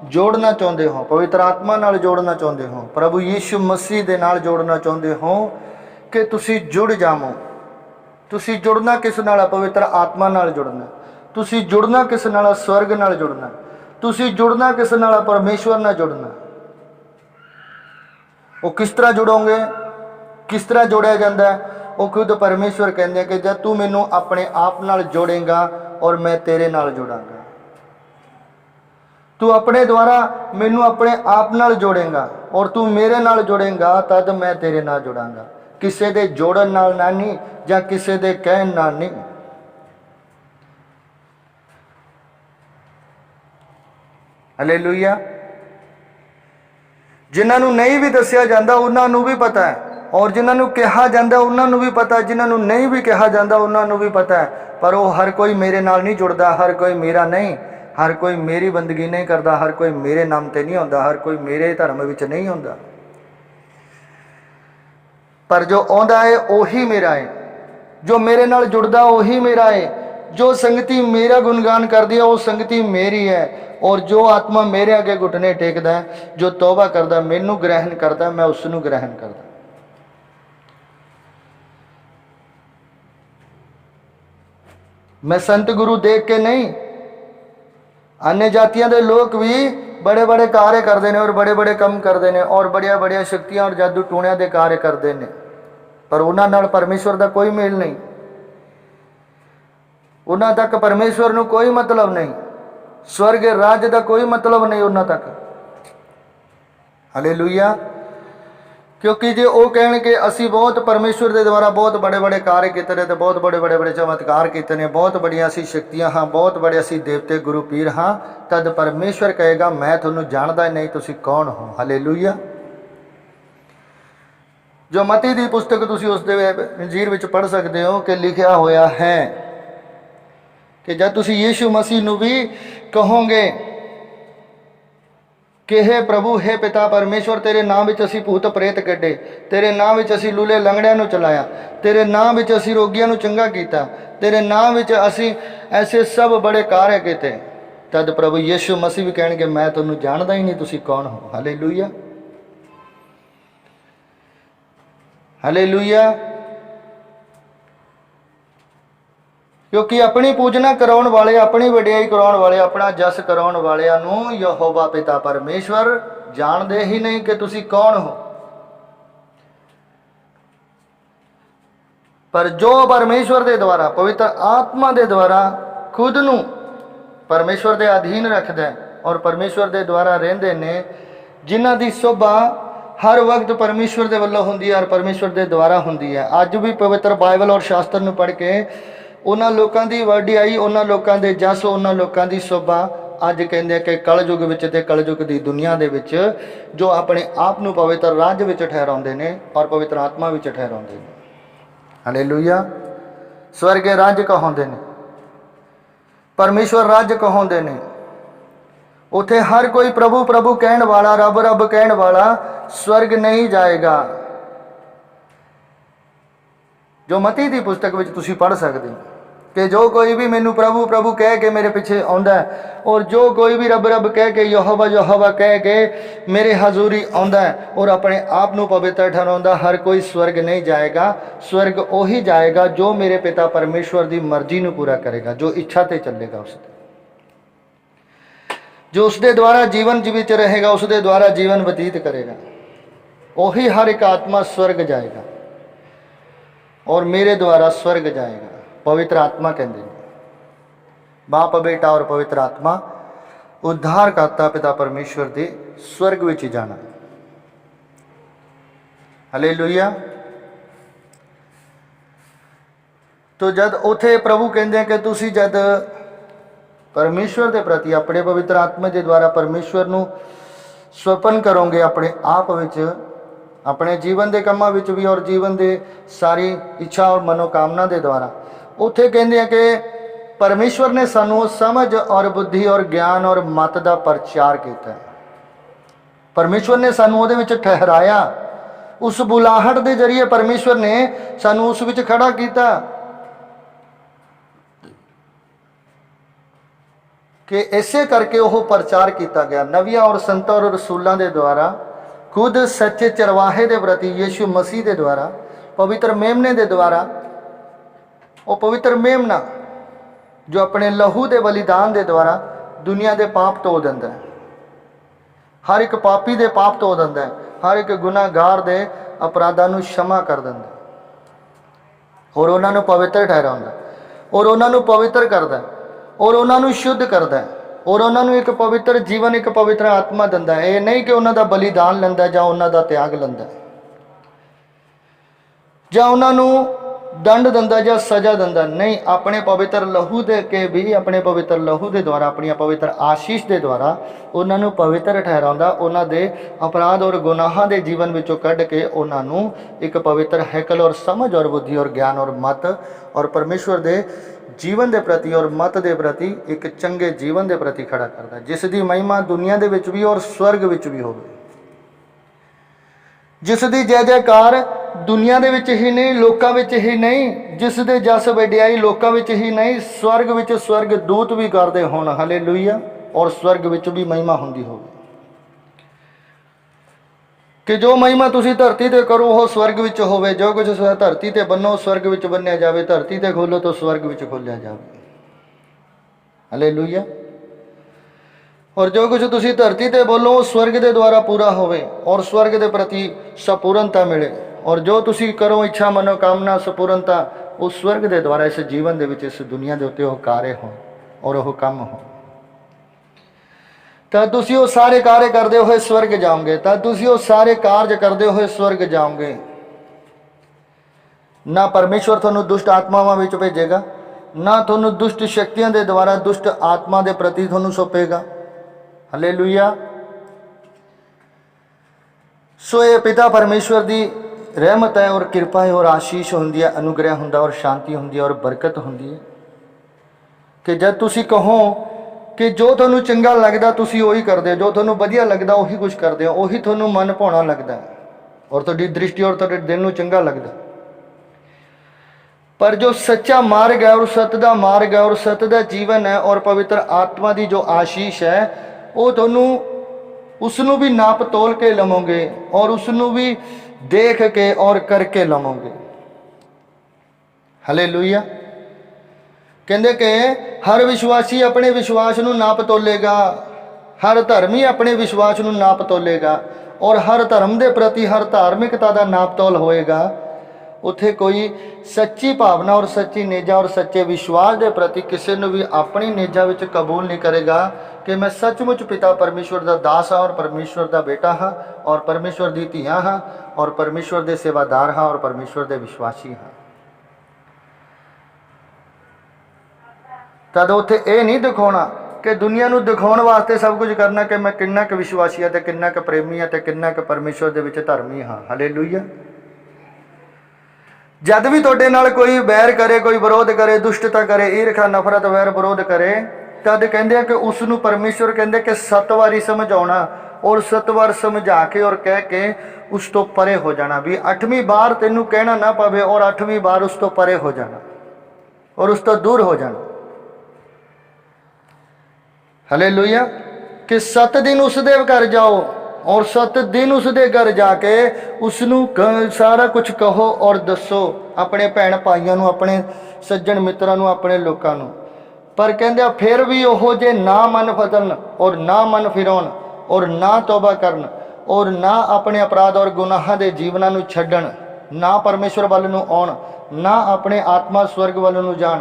जोड़ना चाहते हो, पवित्र आत्मा नाल जोड़ना चाहते हो, प्रभु यीशु मसीह दे नाल जोड़ना चाहते हो, कि तुसी जुड़ जावो। तुसी जुड़ना किस नाल? पवित्र आत्मा नाल जुड़ना। तुसी जुड़ना किस नाल? स्वर्ग नाल जुड़ना। तुसी जुड़ना किस नाल? परमेश्वर नाल जुड़ना। वो किस तरह जुड़ोगे? किस तरह जोड़िया जाता है? वो खुद परमेश्वर कहते हैं कि जब तू मैनू अपने आप नाल जोड़ेगा और मैं तेरे नाल जुड़ांगा, तू अपने द्वारा मैनू अपने आप नाल जोड़ेगा और तू मेरे नाल जुड़ेगा, तद मैं तेरे नाल जुड़ांगा। किसी दे जोड़न नाल ना नहीं, या किसी दे कहन नाल नहीं। हालेलुया। जिन्होंने नहीं भी दसिया जाता उन्होंने भी पता है, और जिन्होंने कहा जाता उन्होंने भी पता है, जिन्होंने नहीं भी कहा जाता उन्होंने भी पता है। पर वो हर कोई मेरे नाल नहीं जुड़ता, हर कोई मेरा नहीं, हर कोई मेरी बंदगी नहीं करता, हर कोई मेरे नाम ते नहीं होता, हर कोई मेरे धर्म विच नहीं होता। पर जो आंदा है वही मेरा है, जो मेरे नाल जुड़दा वही मेरा है, जो संगति मेरा गुणगान करदी है वो संगति मेरी है। और जो आत्मा मेरे अगे घुटने टेकदा है, जो तौबा करदा, मैनू ग्रहण करदा, मैं उसनू ग्रहण करदा। मैं संत गुरु देख के नहीं, अन्य जातियों के लोग भी बड़े बड़े कार्य करते हैं और बड़े बड़े काम करते हैं और बड़िया बड़िया शक्तियां और जादू टूणिया के कार्य करते हैं, पर उन्हां नाल परमेश्वर का कोई मेल नहीं, उन्हां तक परमेश्वर नूं कोई मतलब नहीं, स्वर्ग राज का कोई मतलब नहीं उन्हां तक। हालेलुया। क्योंकि जे वो कहण के असी बहुत परमेश्वर के द्वारा बहुत बड़े बड़े कार्य किए ने, तो बहुत बड़े बड़े बड़े चमत्कार किए ने, बहुत बड़िया असी शक्तियां हाँ, बहुत बड़े असी देवते गुरु पीर हाँ, तद परमेश्वर कहेगा मैं तुहानूं जानदा ही नहीं, तुसी कौन हो। हालेलुया। जो मती दी पुस्तक तुसी उस अंजीर विच पढ़ सकते हो कि लिखिया होया है कि जब तुसी यीशु मसीह नूं भी कहोगे कि हे प्रभु, हे पिता परमेश्वर, तेरे नाम विच असी भूत प्रेत कढे, तेरे नाम विच असी लूले लंगड़ियां नूं चलाया, तेरे नाम विच असी रोगियां नूं चंगा कीता, तेरे नाम विच असी ऐसे सब बड़े कार्य कीते, तद प्रभु यीशु मसीह भी कहणगे मैं तुहानूं जानदा ही नहीं, तुसी कौन हो। हालेलुया। हालेलुया। क्योंकि अपनी पूजना कराउण वाले, अपनी वडियाई कराउण वाले, अपना जस कराउण वालियां नूं यहोवा पिता परमेश्वर ਜਾਣਦੇ ਹੀ ਨਹੀਂ ਕਿ ਤੁਸੀਂ ਕੌਣ ਹੋ। ਪਰ ਜੋ ਪਰਮੇਸ਼ਵਰ ਦੇ ਦੁਆਰਾ, ਪਵਿੱਤਰ ਆਤਮਾ ਦੇ ਦੁਆਰਾ ਖੁਦ ਨੂੰ ਪਰਮੇਸ਼ਵਰ ਦੇ ਅਧੀਨ ਰੱਖਦਾ ਹੈ ਔਰ ਪਰਮੇਸ਼ਵਰ ਦੇ ਦੁਆਰਾ ਰਹਿੰਦੇ ਨੇ, ਜਿਨ੍ਹਾਂ ਦੀ ਸੋਭਾ ਹਰ ਵਕਤ ਪਰਮੇਸ਼ਵਰ ਦੇ ਵੱਲੋਂ ਹੁੰਦੀ ਹੈ ਔਰ ਪਰਮੇਸ਼ਵਰ ਦੇ ਦੁਆਰਾ ਹੁੰਦੀ ਹੈ। ਅੱਜ ਵੀ ਪਵਿੱਤਰ ਬਾਈਬਲ ਔਰ ਸ਼ਾਸਤਰ ਨੂੰ ਪੜ੍ਹ ਕੇ ਉਹਨਾਂ ਲੋਕਾਂ ਦੀ ਵਡਿਆਈ, ਉਹਨਾਂ ਲੋਕਾਂ ਦੇ ਜਸ, ਉਹਨਾਂ ਲੋਕਾਂ ਦੀ ਸੋਭਾ ਅੱਜ ਕਹਿੰਦੇ ਕਿ ਕਲਯੁਗ ਵਿੱਚ ਤੇ ਕਲਯੁਗ ਦੀ ਦੁਨੀਆ ਦੇ ਵਿੱਚ ਜੋ ਆਪਣੇ ਆਪ ਨੂੰ ਪਵਿੱਤਰ ਰਾਜ ਵਿੱਚ ਠਹਿਰਾਉਂਦੇ ਨੇ ਔਰ ਪਵਿੱਤਰ ਆਤਮਾ ਵਿੱਚ ਠਹਿਰਾਉਂਦੇ ਨੇ। ਹਾਲੇਲੂਇਆ। ਸਵਰਗ ਰਾਜ ਕਹਾਉਂਦੇ ਨੇ, ਪਰਮੇਸ਼ਵਰ ਰਾਜ ਕਹਾਉਂਦੇ ਨੇ। ਉੱਥੇ ਹਰ ਕੋਈ ਪ੍ਰਭੂ ਪ੍ਰਭੂ ਕਹਿਣ ਵਾਲਾ, ਰੱਬ ਰੱਬ ਕਹਿਣ ਵਾਲਾ ਸਵਰਗ ਨਹੀਂ ਜਾਏਗਾ। ਜੋ ਮਤੀ ਦੀ ਪੁਸਤਕ ਵਿੱਚ ਤੁਸੀਂ ਪੜ੍ਹ ਸਕਦੇ ਹੋ ਕਿ ਜੋ ਕੋਈ ਵੀ ਮੈਨੂੰ ਪ੍ਰਭੂ ਪ੍ਰਭੂ ਕਹਿ ਕੇ ਮੇਰੇ ਪਿੱਛੇ ਆਉਂਦਾ ਹੈ ਔਰ ਜੋ ਕੋਈ ਵੀ ਰੱਬ ਰੱਬ ਕਹਿ ਕੇ, ਯਹੋਵਾ ਯਹੋਵਾ ਕਹਿ ਕੇ ਮੇਰੇ ਹਜ਼ੂਰੀ ਆਉਂਦਾ ਹੈ ਔਰ ਆਪਣੇ ਆਪ ਨੂੰ ਪਵਿੱਤਰ ਠਹਿਰਾਉਂਦਾ, ਹਰ ਕੋਈ ਸਵਰਗ ਨਹੀਂ ਜਾਏਗਾ। ਸਵਰਗ ਉਹੀ ਜਾਏਗਾ ਜੋ ਮੇਰੇ ਪਿਤਾ ਪਰਮੇਸ਼ਵਰ ਦੀ ਮਰਜ਼ੀ ਨੂੰ ਪੂਰਾ ਕਰੇਗਾ, ਜੋ ਇੱਛਾ ਤੇ ਚੱਲੇਗਾ, ਉਸ ਤੇ ਜੋ ਉਸਦੇ ਦੁਆਰਾ ਜੀਵਨ ਵਿੱਚ ਰਹੇਗਾ, ਉਸਦੇ ਦੁਆਰਾ ਜੀਵਨ ਬਤੀਤ ਕਰੇਗਾ। ਉਹੀ ਹਰ ਇੱਕ ਆਤਮਾ स्वर्ग जाएगा और मेरे द्वारा स्वर्ग जाएगा। पवित्र आत्मा कहते हैं, बाप बेटा और पवित्र आत्मा उद्धार करता पिता परमेश्वर दे स्वर्ग विच जाना। हालेलुया। तो जद उथे प्रभु कहते हैं कि तुसी जद परमेश्वर के प्रति अपने पवित्र आत्मा के द्वारा परमेश्वर नूं स्वपन करोगे अपने आप विच, अपने जीवन के कामों विच भी और जीवन के सारी इच्छा और मनोकामना के द्वारा, उत्थे कहते हैं कि परमेश्वर ने सानू समझ और बुद्धि और ज्ञान और मत का प्रचार किया। परमेश्वर ने सानू उहदे विच ठहराया, उस बुलाहट के जरिए परमेश्वर ने सानू उस विच खड़ा किया कि इसे करके वह प्रचार किया गया नबियां और संतां और रसूलों के द्वारा, खुद सच्चे चरवाहे के प्रति यीशु मसीह के द्वारा, पवित्र मेमने के द्वारा। वो पवित्र मेमना जो अपने लहू के बलिदान के द्वारा दुनिया के पाप धो दिंदा है, हर एक पापी के पाप धो दिंदा है, हर एक गुनाहगार के अपराधां नूं क्षमा कर दिंदा और उन्हां नूं पवित्र ठहराउंदा और उन्हां नूं पवित्र करदा और उन्होंने शुद्ध करता है और उन्होंने एक पवित्र जीवन, एक पवित्र आत्मा दिंदा है। ये नहीं कि उन्हों का बलिदान लैंदा जां उन्हों का त्याग लैंदा जां उन्होंने दंड दिंदा जां सजा दिंदा, नहीं, अपने पवित्र लहू दे के भी, अपने पवित्र लहू के द्वारा, अपनी पवित्र आशीष के द्वारा उन्होंने पवित्र ठहराउंदा, उन्हों के अपराध और गुनाहां के जीवन विचों कढ़ के उन्होंने एक पवित्र हैकल और समझ और बुद्धि और ज्ञान और मत और परमेश्वर के जीवन के प्रति और मत के प्रति एक चंगे जीवन के प्रति खड़ा करता है, जिसकी महिमा दुनिया के विच भी और स्वर्ग विच भी हो, जिसकी जय जयकार दुनिया के विच ही नहीं, लोकां विच ही नहीं, जिसदे जस वडियाई लोकां विच ही नहीं, स्वर्ग विच स्वर्ग दूत भी करते होण। हालेलुया। और स्वर्ग विच भी महिमा हुंदी होवे कि जो महिमा तुसी धरती ते करो वो स्वर्ग विच होवे, जो कुछ धरती ते बनो स्वर्ग विच बन्निया जावे, धरती ते खोलो तो स्वर्ग विच खोलिया जावे। हालेलुया। और जो कुछ तुसी धरती ते बोलो वो स्वर्ग के द्वारा पूरा होवे और स्वर्ग के प्रति संपूर्णता मिले, और जो तुसी करो इच्छा मनोकामना संपूर्णता उस स्वर्ग के द्वारा इस जीवन दे विच, इस दुनिया के उत्ते वो कार्य हो और वो काम हो। तो तुसी वो सारे कार्य करते हुए स्वर्ग जाओगे, तो तुसी वो सारे कार्य करते हुए स्वर्ग जाओगे। ना परमेश्वर तुहानू दुष्ट आत्मावां विच भेजेगा, ना तुहानू दुष्ट शक्तियां दे द्वारा दुष्ट आत्मा के प्रति तुहानू सौंपेगा। हालेलुया। सो ये पिता परमेश्वर की रहमत है और कृपा है और आशीष होंदी है, अनुग्रह हुंदा और शांति होंदी है और बरकत होंदी है कि जब तुसी कहो कि जो तुहानू चंगा लगदा तुसी उही करदे हो, जो तुहानू वधिया लगदा उही कुछ करदे हो, उही तुहानू मन भाउणा लगदा और तुहाडी दृष्टि और तुहाडे दिल नू चंगा लगदा। पर जो सच्चा मार्ग है और सत्य दा मार्ग है और सत्य दा जीवन है और पवित्र आत्मा की जो आशीष है वो तुहानू उसनू भी नाप तोल के लवोगे और उसनू भी देख के और करके लवोगे। हालेलुया। कहते कि हर विश्वासी अपने विश्वास नू नाप तोलेगा, हर धर्मी अपने विश्वास ਨੂੰ ਨਾਪ ਤੋਲੇਗਾ और हर धर्म के प्रति हर धार्मिकता का नाप तोल होएगा, उत्थे कोई सच्ची भावना और सच्ची नेजा और सच्चे विश्वास के प्रति किसी ने भी अपनी नेजा विच कबूल नहीं करेगा कि मैं सचमुच पिता परमेश्वर का दास हाँ और परमेश्वर का बेटा हाँ और परमेश्वर की धियाँ हाँ और परमेश्वर के सेवादार हाँ और परमेश्वर के विश्वासी हाँ। तद उत्थे ये नहीं दिखाना कि दुनिया को दिखाने वास्ते सब कुछ करना कि मैं किन्ना क विश्वासी हाँ, किन्ना क प्रेमी हाँ, किन्ना क परमेश्वर दे विच धर्मी हाँ। हालेलुया। जद भी तुहाडे नाल कोई बैर करे, कोई विरोध करे, दुष्टता करे, ईर्खा नफरत वैर विरोध करे, तद कहते हैं कि उसनू परमेश्वर कहते कि 7 वारी समझाना और 7 बार समझा के और कह के उस तो परे हो जाना, भी 8वीं बार तेनू कहना ना पवे और 8वीं बार उस तो परे हो जाना और उस तो दूर हो जाना। हालेलुया। कि 7 दिन उसदे घर जाओ और 7 दिन उसदे घर जाके उसनू सारा कुछ कहो और दसो, अपने भैन भाइयों नू, अपने सज्जन मित्रां नू, अपने लोकां नू। पर कहंदे फिर भी ओहो जे ना मन बदलन और ना मन फिराउण और ना तौबा करन और ना अपने अपराध और गुनाहां दे जीवनां नू छड्डण, ना परमेश्वर वल नू आउण, ना अपने आत्मा स्वर्ग वल नू जाण,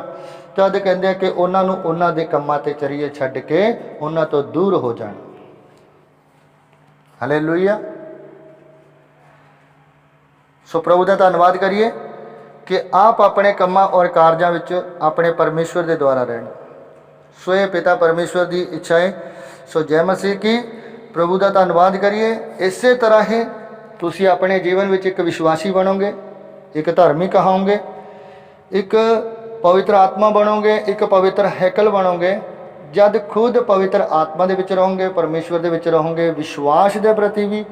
तद कहंदे कि उन्हां नू उन्हां दे कम्मां ते चरिए छड्ड के उन्हां तो दूर हो जाण। हालेलुया। सो प्रभु का धन्यवाद करिए कि आप अपने कम्मां और कारजां विच अपने परमेश्वर के द्वारा रहना। सो ये पिता परमेश्वर की इच्छा है। सो जय मसीह की। प्रभु का धन्यवाद करिए। इस तरह ही तुसी अपने जीवन में एक विश्वासी बनोगे, एक धार्मिक होंगे, एक पवित्र आत्मा बनोगे, एक पवित्र हैकल बनोगे। जब खुद पवित्र आत्मा के विच रहोगे, परमेश्वर के विच रहोगे, विश्वास के प्रति भी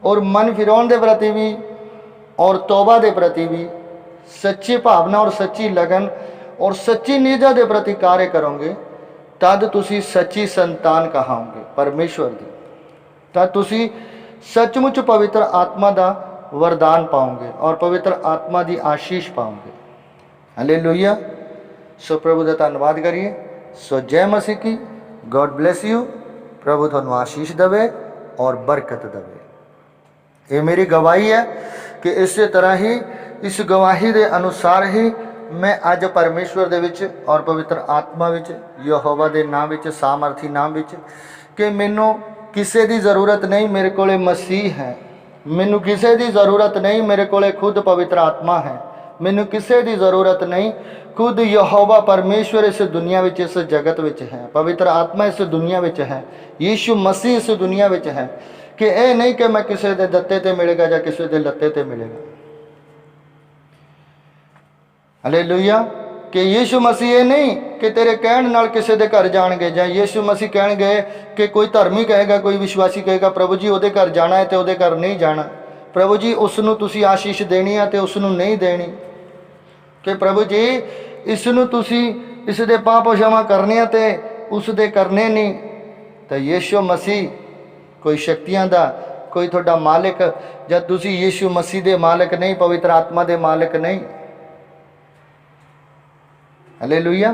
और मन फिराउण के प्रति भी और तौबा के प्रति भी सच्ची भावना और सच्ची लगन और सच्ची निजा के प्रति कार्य करोगे, तद तुसी सच्ची संतान कहाओगे परमेश्वर की। तद तुसी सचमुच पवित्र आत्मा का वरदान पाओगे और पवित्र आत्मा की आशीष पाओगे। हालेलुया। सो प्रभु का धन्यवाद करिए। सो जय मसीह की। God bless you. प्रभु थानू आशीष देवे और बरकत देवे। ये मेरी गवाही है कि इस तरह ही इस गवाही के अनुसार ही मैं अज परमेश्वर दे विच और पवित्र आत्मा विच, यहोवा दे नाम विच, सामर्थी नाम विच, कि मैनू किसी की ज़रूरत नहीं, मेरे कोले मसीह है। मैनू किसी की ज़रूरत नहीं, मेरे कोले खुद पवित्र आत्मा है। मैनू किसी की ज़रूरत नहीं, खुद यहोवा परमेश्वर इस दुनिया विच, इस जगत विच है। पवित्र आत्मा इस दुनिया विच है। यीशु मसीह इस दुनिया विच है। कि यह नहीं कि मैं किसी के दत्ते ते मिलेगा या किसी के लत्ते ते मिलेगा। हालेलुया। कि यीशु मसीह ये नहीं कि तेरे कहण नाल किसी के घर जाणगे, या यीशु मसीह कहणगे कि कोई धर्मी कहेगा, कोई विश्वासी कहेगा प्रभु जी उहदे घर जाना है तो उहदे घर नहीं जाना। प्रभु जी उसनू तुसी आशीष देनी है तो उसनू नहीं देनी। कि प्रभु जी इसनू तुसी इसदे पाप क्षमा करने हैं तो उसदे करने नहीं। तो यीशु मसीह कोई शक्तियां दा कोई थोड़ा मालिक, जब तुसी यीशु मसीह दे मालिक नहीं, पवित्र आत्मा दे मालिक नहीं। हालेलुया।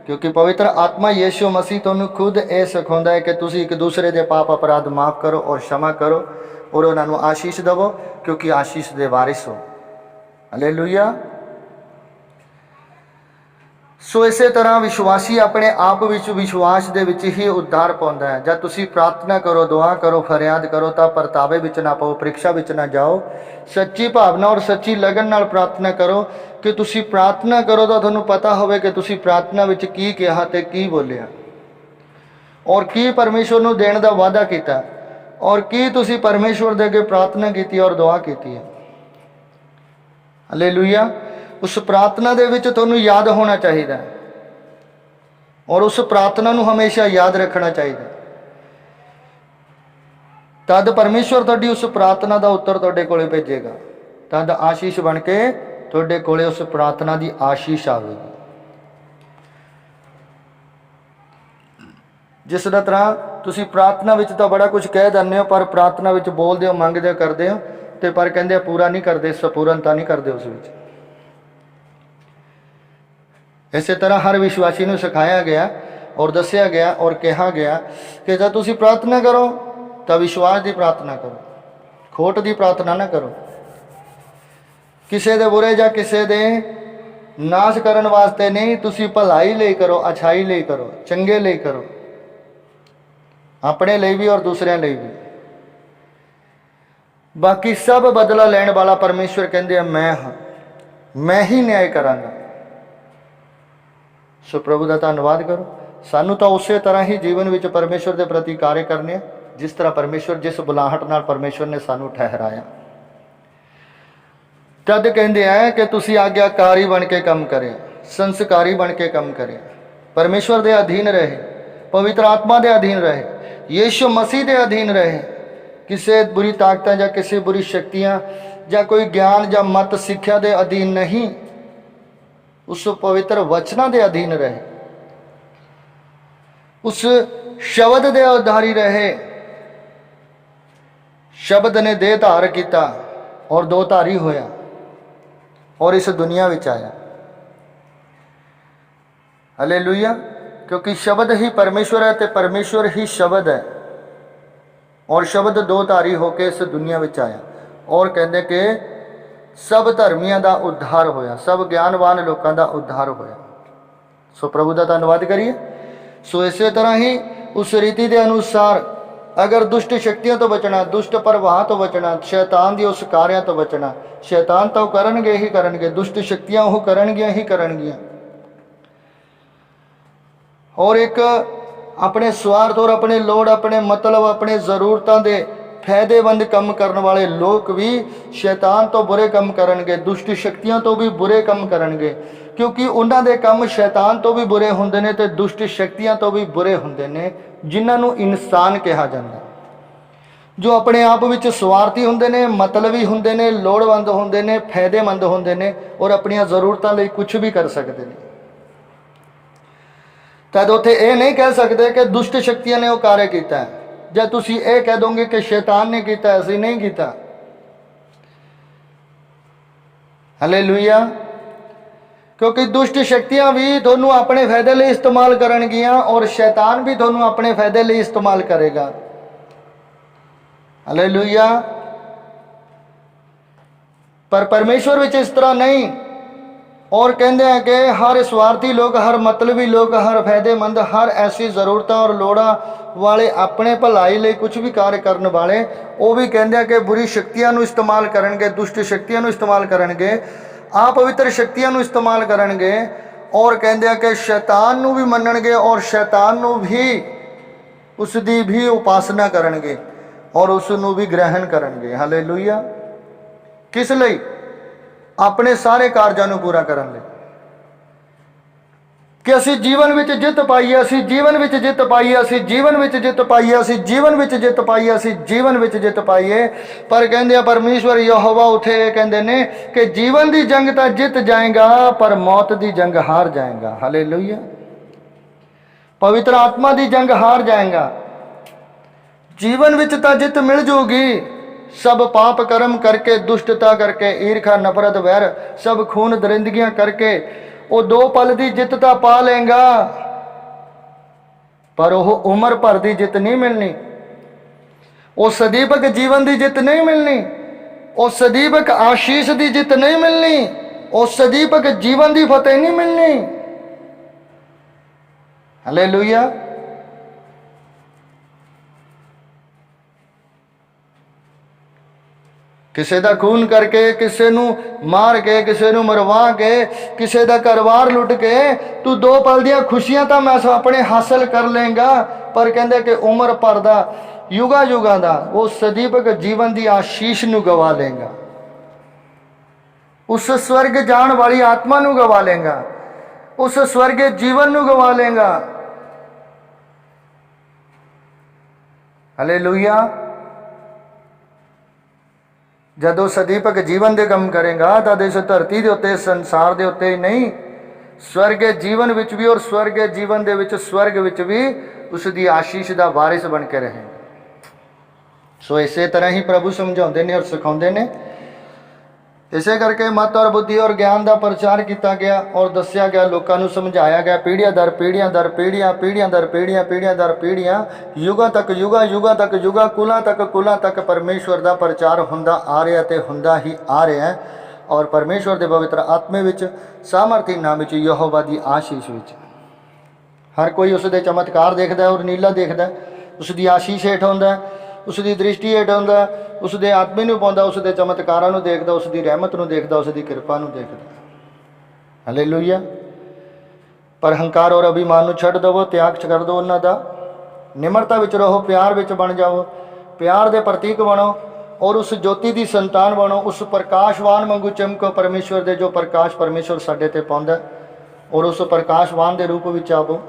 क्योंकि पवित्र आत्मा यीशु मसीह तुहानू खुद ये सिखाता है कि तुसी एक दूसरे के पाप अपराध माफ़ करो और क्षमा करो और उन्होंने आशीष देवो, क्योंकि आशीष दे वारिस हो। हालेलुया। सो इस तरह विश्वासी अपने आप विच विश्वास दे विच ही उद्धार पाउंदा है। जब तुसी प्रार्थना करो, दुआ करो, फरियाद करो तो परतावे विच ना पाओ, परीक्षा विच ना जाओ। सच्ची भावना और सच्ची लगन नाल प्रार्थना करो। कि तुसी प्रार्थना करो तो तुहानू पता होवे कि तुसी प्रार्थना विच की कहा ते की बोलिया और की परमेश्वर नू देण दा वादा कीता और की तुसी परमेश्वर दे अगे प्रार्थना की और दुआ की है। हालेलुया। उस प्रार्थना दे विच तुहानू याद होना चाहिए और उस प्रार्थना नू हमेशा याद रखना चाहिए। तद परमेश्वर तुहाडी उस प्रार्थना का उत्तर तुहाडे कोले भेजेगा। तद आशीष बन के तुहाडे कोले उस प्रार्थना की आशीष आवेगी। जिस तरह तुसी प्रार्थना विच तो बड़ा कुछ कह दिंदे हो, पर प्रार्थना विच बोलदे हो, मंगदे हो, करदे हो, ते पर कहंदे पूरा नहीं करते, संपूर्णता नहीं करते उस विच। इस तरह हर विश्वासी को सिखाया गया और दसिया गया और कहा गया कि जब तुसी प्रार्थना करो तो विश्वास की प्रार्थना करो, खोट की प्रार्थना ना करो। किसी दे बुरे या किसी दे नाश करन वास्ते नहीं, तुसी भलाई ले करो, अच्छाई ले करो, चंगे ले करो, अपने लिए भी और दूसरों लिए भी। बाकी सब बदला लैण वाला परमेश्वर कहते मैं हाँ, मैं ही न्याय करांगा। सो प्रभु का धन्यवाद करो। सानू तो उस तरह ही जीवन में परमेश्वर के प्रति कार्य करने, जिस तरह परमेश्वर, जिस बुलाहट नाल परमेश्वर ने सानू ठहराया। तद कहते हैं कि तुसी आज्ञाकारी बन के काम करें, संस्कारी बन के काम करें, परमेश्वर के अधीन रहे, पवित्र आत्मा के अधीन रहे, यीशु मसीह के अधीन रहे। किसी बुरी ताकत या किसी बुरी शक्तियां या कोई ज्ञान या मत सिक्ख्या के अधीन नहीं, उस पवित्र वचना के अधीन रहे, उस शब्द के आधारी रहे। शब्द ने देह धार किया और दो धारी होया और इस दुनिया में आया। हालेलुया। क्योंकि शब्द ही परमेश्वर है तो परमेश्वर ही शब्द है, और शब्द दो धारी होकर इस दुनिया में आया। और कहते कि सब धर्मियों का उद्धार होया, सब ज्ञानवान लोगों का उद्धार होया। सो प्रभु का धन्यवाद करिए। सो इस तरह ही उस रीति के अनुसार अगर दुष्ट शक्तियों तो बचना, दुष्ट प्रवाह तो बचना, शैतान की उस कार्य तो बचना। शैतान तो करनगे ही करनगे, दुष्ट शक्तियां वो करनगियां ही करनगियां। और एक अपने स्वार्थ और अपने लोड़, अपने मतलब, अपने जरूरतों के फायदेमंद काम करने वाले लोग भी शैतान तो बुरे काम करनगे, दुष्ट शक्तियां तो भी बुरे काम करनगे। क्योंकि उन्होंने काम शैतान तो भी बुरे होंदे ने ते दुष्ट शक्तियां तो भी बुरे होंदे ने, जिन्होंने इंसान कहा जाता, जो अपने आप विच स्वार्थी होंदे ने, मतलबी होंदे ने, लोड़वंद होंदे ने, फायदेमंद होंदे ने और अपनी जरूरतों लिए कुछ भी कर सकते हैं। तद उत्थे ये नहीं कह सकते कि दुष्ट शक्तियां ने वो कार्य किया है, या तुसी ये कह दोगे कि शैतान ने किया, ऐसे नहीं किया। हालेलुया। क्योंकि दुष्ट शक्तियां भी दोनों अपने फायदे लिए इस्तेमाल करनगियां और शैतान भी दोनों अपने फायदे लिए इस्तेमाल करेगा। हालेलुया। पर परमेश्वर विच इस तरह नहीं। और कहते हैं कि हर स्वार्थी लोग, हर मतलबी लोग, हर फायदेमंद, हर ऐसी जरूरत और लोड़ा वाले, अपने भलाई लिए कुछ भी कार्य करने वाले, वो भी कहते हैं कि बुरी शक्तियां नूं इस्तेमाल करनगे, दुष्ट शक्तियां नूं इस्तेमाल करनगे, अपवित्र शक्तियां नूं इस्तेमाल करनगे। और कहते हैं कि शैतान नूं भी मनणगे और शैतान नूं भी उसकी भी उपासना करनगे और उसनूं भी ग्रहण करनगे। हालेलुया। किस लिए? अपने सारे कार्यों को पूरा करने लिए, कि असी जीवन में जित पाईए, असी जीवन में जित पाईए, असी जीवन में जित पाईए, असी जीवन में जित पाईए, असी जीवन में जित पाईए। पर कहते परमेश्वर यहोवा उठे कहते ने कि जीवन की जंग तो जित जाएगा पर मौत की जंग हार जाएगा। हालेलुया। पवित्र आत्मा की जंग हार जाएगा। जीवन में तो जित मिल जाऊगी, सब पाप कर्म करके, दुष्टता करके, ईर्खा, नफरत, वैर, सब खून दरिंदगियां करके वो दो पल की जित तो पा लेगा, पर वो उम्र भर की जित नहीं मिलनी, वो सदीपक जीवन की जित नहीं मिलनी, वो सदीपक आशीष की जित नहीं मिलनी, वो सदीपक जीवन की फतेह नहीं मिलनी। हालेलुया। किसी का खून करके, किसी नूं मार के, किसी नूं मरवा के, किसी का घरबार लुट के तू दो पल दियां खुशियां तो मैं अपने हासिल कर लेगा, पर कहते कि उम्र भर का, युगा युगा का वो सदीपक जीवन की आशीष नूं गवा लेगा, उस स्वर्ग जान वाली आत्मा नूं गवा लेगा, उस स्वर्ग जीवन नूं गवा लेगा। हालेलुया। जदों सदीपक जीवन के काम करेगा तो इस धरती के उत्ते, संसार के उत्ते ही नहीं, स्वर्ग जीवन विच भी और स्वर्ग जीवन के विच, स्वर्ग विच भी उसकी आशीष का वारिस बन के रहे। सो इस तरह ही प्रभु समझाते हैं और सिखाते हैं इसे करके मत और बुद्धि और ज्ञान का प्रचार किया गया और दसिया गया, लोगों को समझाया गया, पीढ़ियां दर पीढ़ियां दर पीढ़ियां, पीढ़ियां दर पीढ़ियां, पीढ़ियां दर पीढ़ियां, युगां तक युगां, युगां तक युगां, कुलां तक परमेश्वर का प्रचार हुंदा आ रहा ते हुंदा ही आ रहा है। और परमेश्वर के पवित्र आत्मे विच, सामर्थी नाम विच, यहोवा की आशीष विच हर कोई उसके चमत्कार देखता है और नीला देखता है, उसकी आशीष हेठ आउंदा है, उसकी दृष्टि हेठ आउंदा है, उसके आत्मे नूं पाउंदा, उसके चमत्कारां नूं देखदा, उसकी रहमत नूं देखदा, उसकी कृपा नूं देखदा। हालेलुया। पर हंकार और अभिमान नूं छड्ड दवो, त्याग कर दो उन्हां दा, निमरता विच रहो, प्यार विच बण जाओ, प्यार दे प्रतीक बनो और उस ज्योति की संतान बनो, उस प्रकाशवान वांगू चमको परमेश्वर दे, जो प्रकाश परमेश्वर साडे ते पाउंदा, और उस प्रकाशवान के रूप में आवो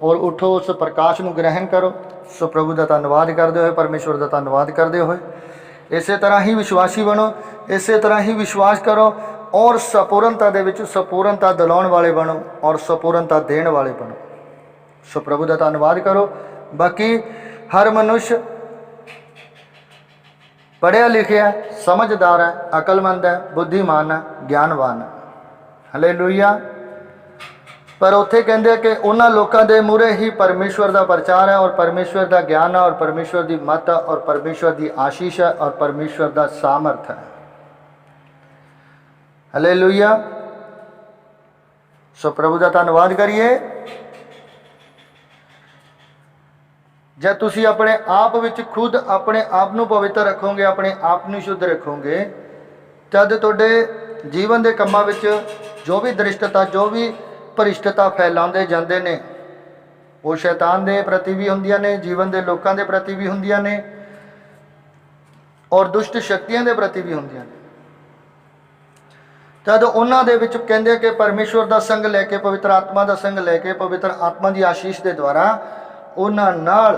और उठो, उस प्रकाश को ग्रहण करो। सो प्रभु का धन्यवाद करते हुए, परमेश्वर का धन्यवाद करते हुए इस तरह ही विश्वासी बनो, इस तरह ही विश्वास करो और संपूर्णता दे विच संपूर्णता दिलाउण वाले बनो और संपूर्णता देण वाले बनो। सो प्रभु का धन्यवाद करो। बाकी हर मनुष्य पढ़िया लिखिया, समझदार है, अकलमंद है, बुद्धिमान है, ज्ञानवान है। हालेलुया। पर उत्थे कहते कि उन्होंने लोगों के मूहरे ही परमेश्वर का प्रचार है और परमेश्वर का ज्ञान है और परमेश्वर की मत है और परमेश्वर की आशीष है और परमेश्वर का सामर्थ है। हालेलुया। सो प्रभु का धन्यवाद करिए। जब तुसी अपने आप विच खुद अपने आप नूं पवित्र रखोगे, अपने आप नूं शुद्ध रखोगे, तद तुहाडे जीवन के कामां विच जो भी दृष्टता, जो भी भ्रिष्टता फैलाते जाते हैं, वो शैतान के प्रति भी होंदियां ने, जीवन के लोगों के प्रति भी होंदियां ने और दुष्ट शक्तियों के प्रति भी होंदियां ने। तद उन्हां दे विच कहंदे कि परमेश्वर का संग लैके, पवित्र आत्मा का संग लैके, पवित्र आत्मा की आशीष के द्वारा उन्हां नाल,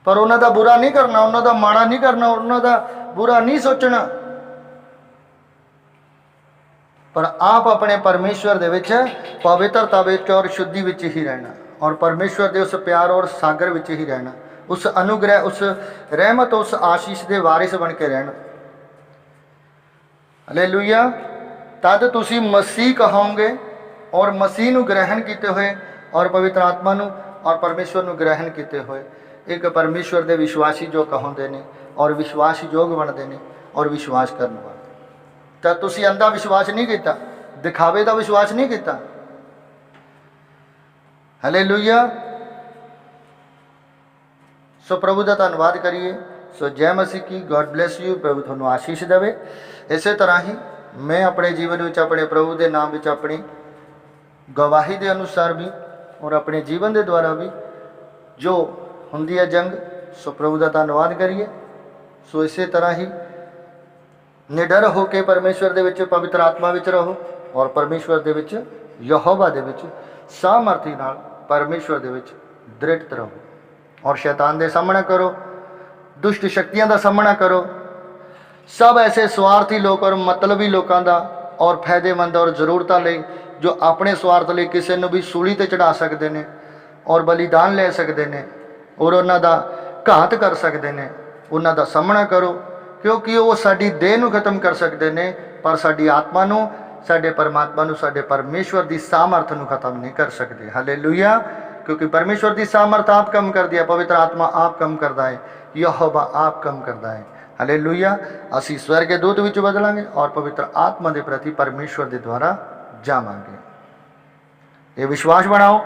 पर उन्हां दा बुरा नहीं करना, उन्हां दा माड़ा नहीं करना, उन्हां दा बुरा नहीं सोचना, पर आप अपने परमेश्वर दे विच पवित्रता विच और शुद्धि विच ही रहना और परमेश्वर के उस प्यार और सागर विच ही रहना, उस अनुग्रह, उस रहमत, उस आशीष के वारिस बन के रहना। हालेलुया। तद तुसी मसीह कहोगे और मसीह नूं ग्रहण किते हुए और पवित्र आत्मा नूं और परमेश्वर नूं ग्रहण किते हुए एक परमेश्वर के विश्वासी जो कहोंदे ने और विश्वास योग बनते हैं और विश्वास करने वाले। तो तुसी अंधा विश्वास नहीं किया, दिखावे का विश्वास नहीं किया। हालेलुया। सो प्रभु का धन्यवाद करिए। सो जय मसीह की। God bless you. प्रभु तुहानू आशीष देवे। इस तरह ही मैं अपने जीवन में अपने प्रभु के नाम में अपनी गवाही के अनुसार भी और अपने जीवन के द्वारा भी जो हुंदी है जंग, सो प्रभु का धन्यवाद करिए। सो इस तरह ही निडर होकर परमेश्वर दे विच, पवित्र आत्मा विच रहो और परमेश्वर दे विच, यहोवा दे विच सामर्थी नाल परमेश्वर दे विच दृढ़ रहो और शैतान दे सामना करो, दुष्ट शक्तियों का सामना करो। सब ऐसे स्वार्थी लोग और मतलबी लोगों का और फायदेमंद और जरूरतों लई जो अपने स्वार्थ लई किसी नूं भी सूली ते चढ़ा सकते हैं और बलिदान ले सकते हैं और उन्हां दा घात कर सकते हैं, उन्हां दा सामना करो, क्योंकि वो साडी देह नूं खत्म कर सकते हैं पर साडी आत्मा नूं, साडे परमात्मा नूं, साडे परमेश्वर की सामर्थ नूं खत्म नहीं कर सकते। हालेलुया। क्योंकि परमेश्वर की सामर्थ आप कम कर दिया, पवित्र आत्मा आप कम करता है, यहोवा आप कम करता है। हालेलुया। असी स्वर्ग के दूत विच बदलांगे और पवित्र आत्मा के प्रति परमेश्वर के द्वारा जावांगे। ये विश्वास बनाओ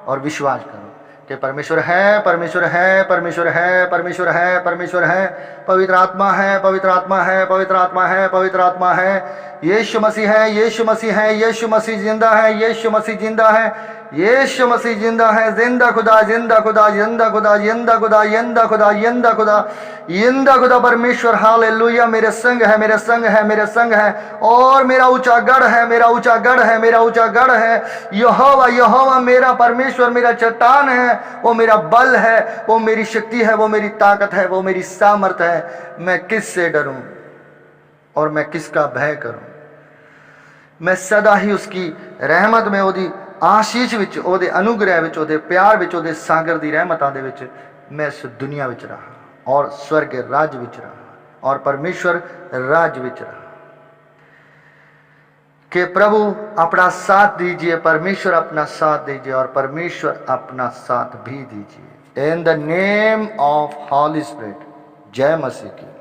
और विश्वास करो कि परमेश्वर है, परमेश्वर है, परमेश्वर है, परमेश्वर है, परमेश्वर है, पवित्र आत्मा है, पवित्र आत्मा है, पवित्र आत्मा है, पवित्र आत्मा है, यीशु मसीह है, यीशु मसीह है, यीशु मसीह जिंदा है, यीशु मसीह जिंदा है, यीशु मसीह जिंदा है। जिंदा खुदा, जिंदा खुदा, जिंदा खुदा, जिंदा खुदा, जिंदा खुदा, जिंदा खुदा, जिंदा खुदा परमेश्वर। हालेलुया। मेरे संग है, मेरे संग है, मेरे संग है और मेरा ऊंचा गढ़ है, मेरा ऊंचा गढ़ है, मेरा ऊंचा गढ़ है। यहोवा, यहोवा मेरा परमेश्वर, मेरा चट्टान है, वो मेरा बल है, वो मेरी शक्ति है, वो मेरी ताकत है, वो मेरी सामर्थ है। मैं किससे डरूं और मैं किसका भय करूं? मैं सदा ही उसकी रहमत में, ओदी आशीष विच, ओदे अनुग्रह विच, ओदे प्यार विच, ओदे सागर दी रहमतां दे विच मैं इस दुनिया विच रहा और स्वर्ग के राज विच रहा। और परमेश्वर राज विच रहा। कि प्रभु अपना साथ दीजिए, परमेश्वर अपना साथ दीजिए और परमेश्वर अपना साथ भी दीजिए। In the name of holy spirit. जय मसीह की।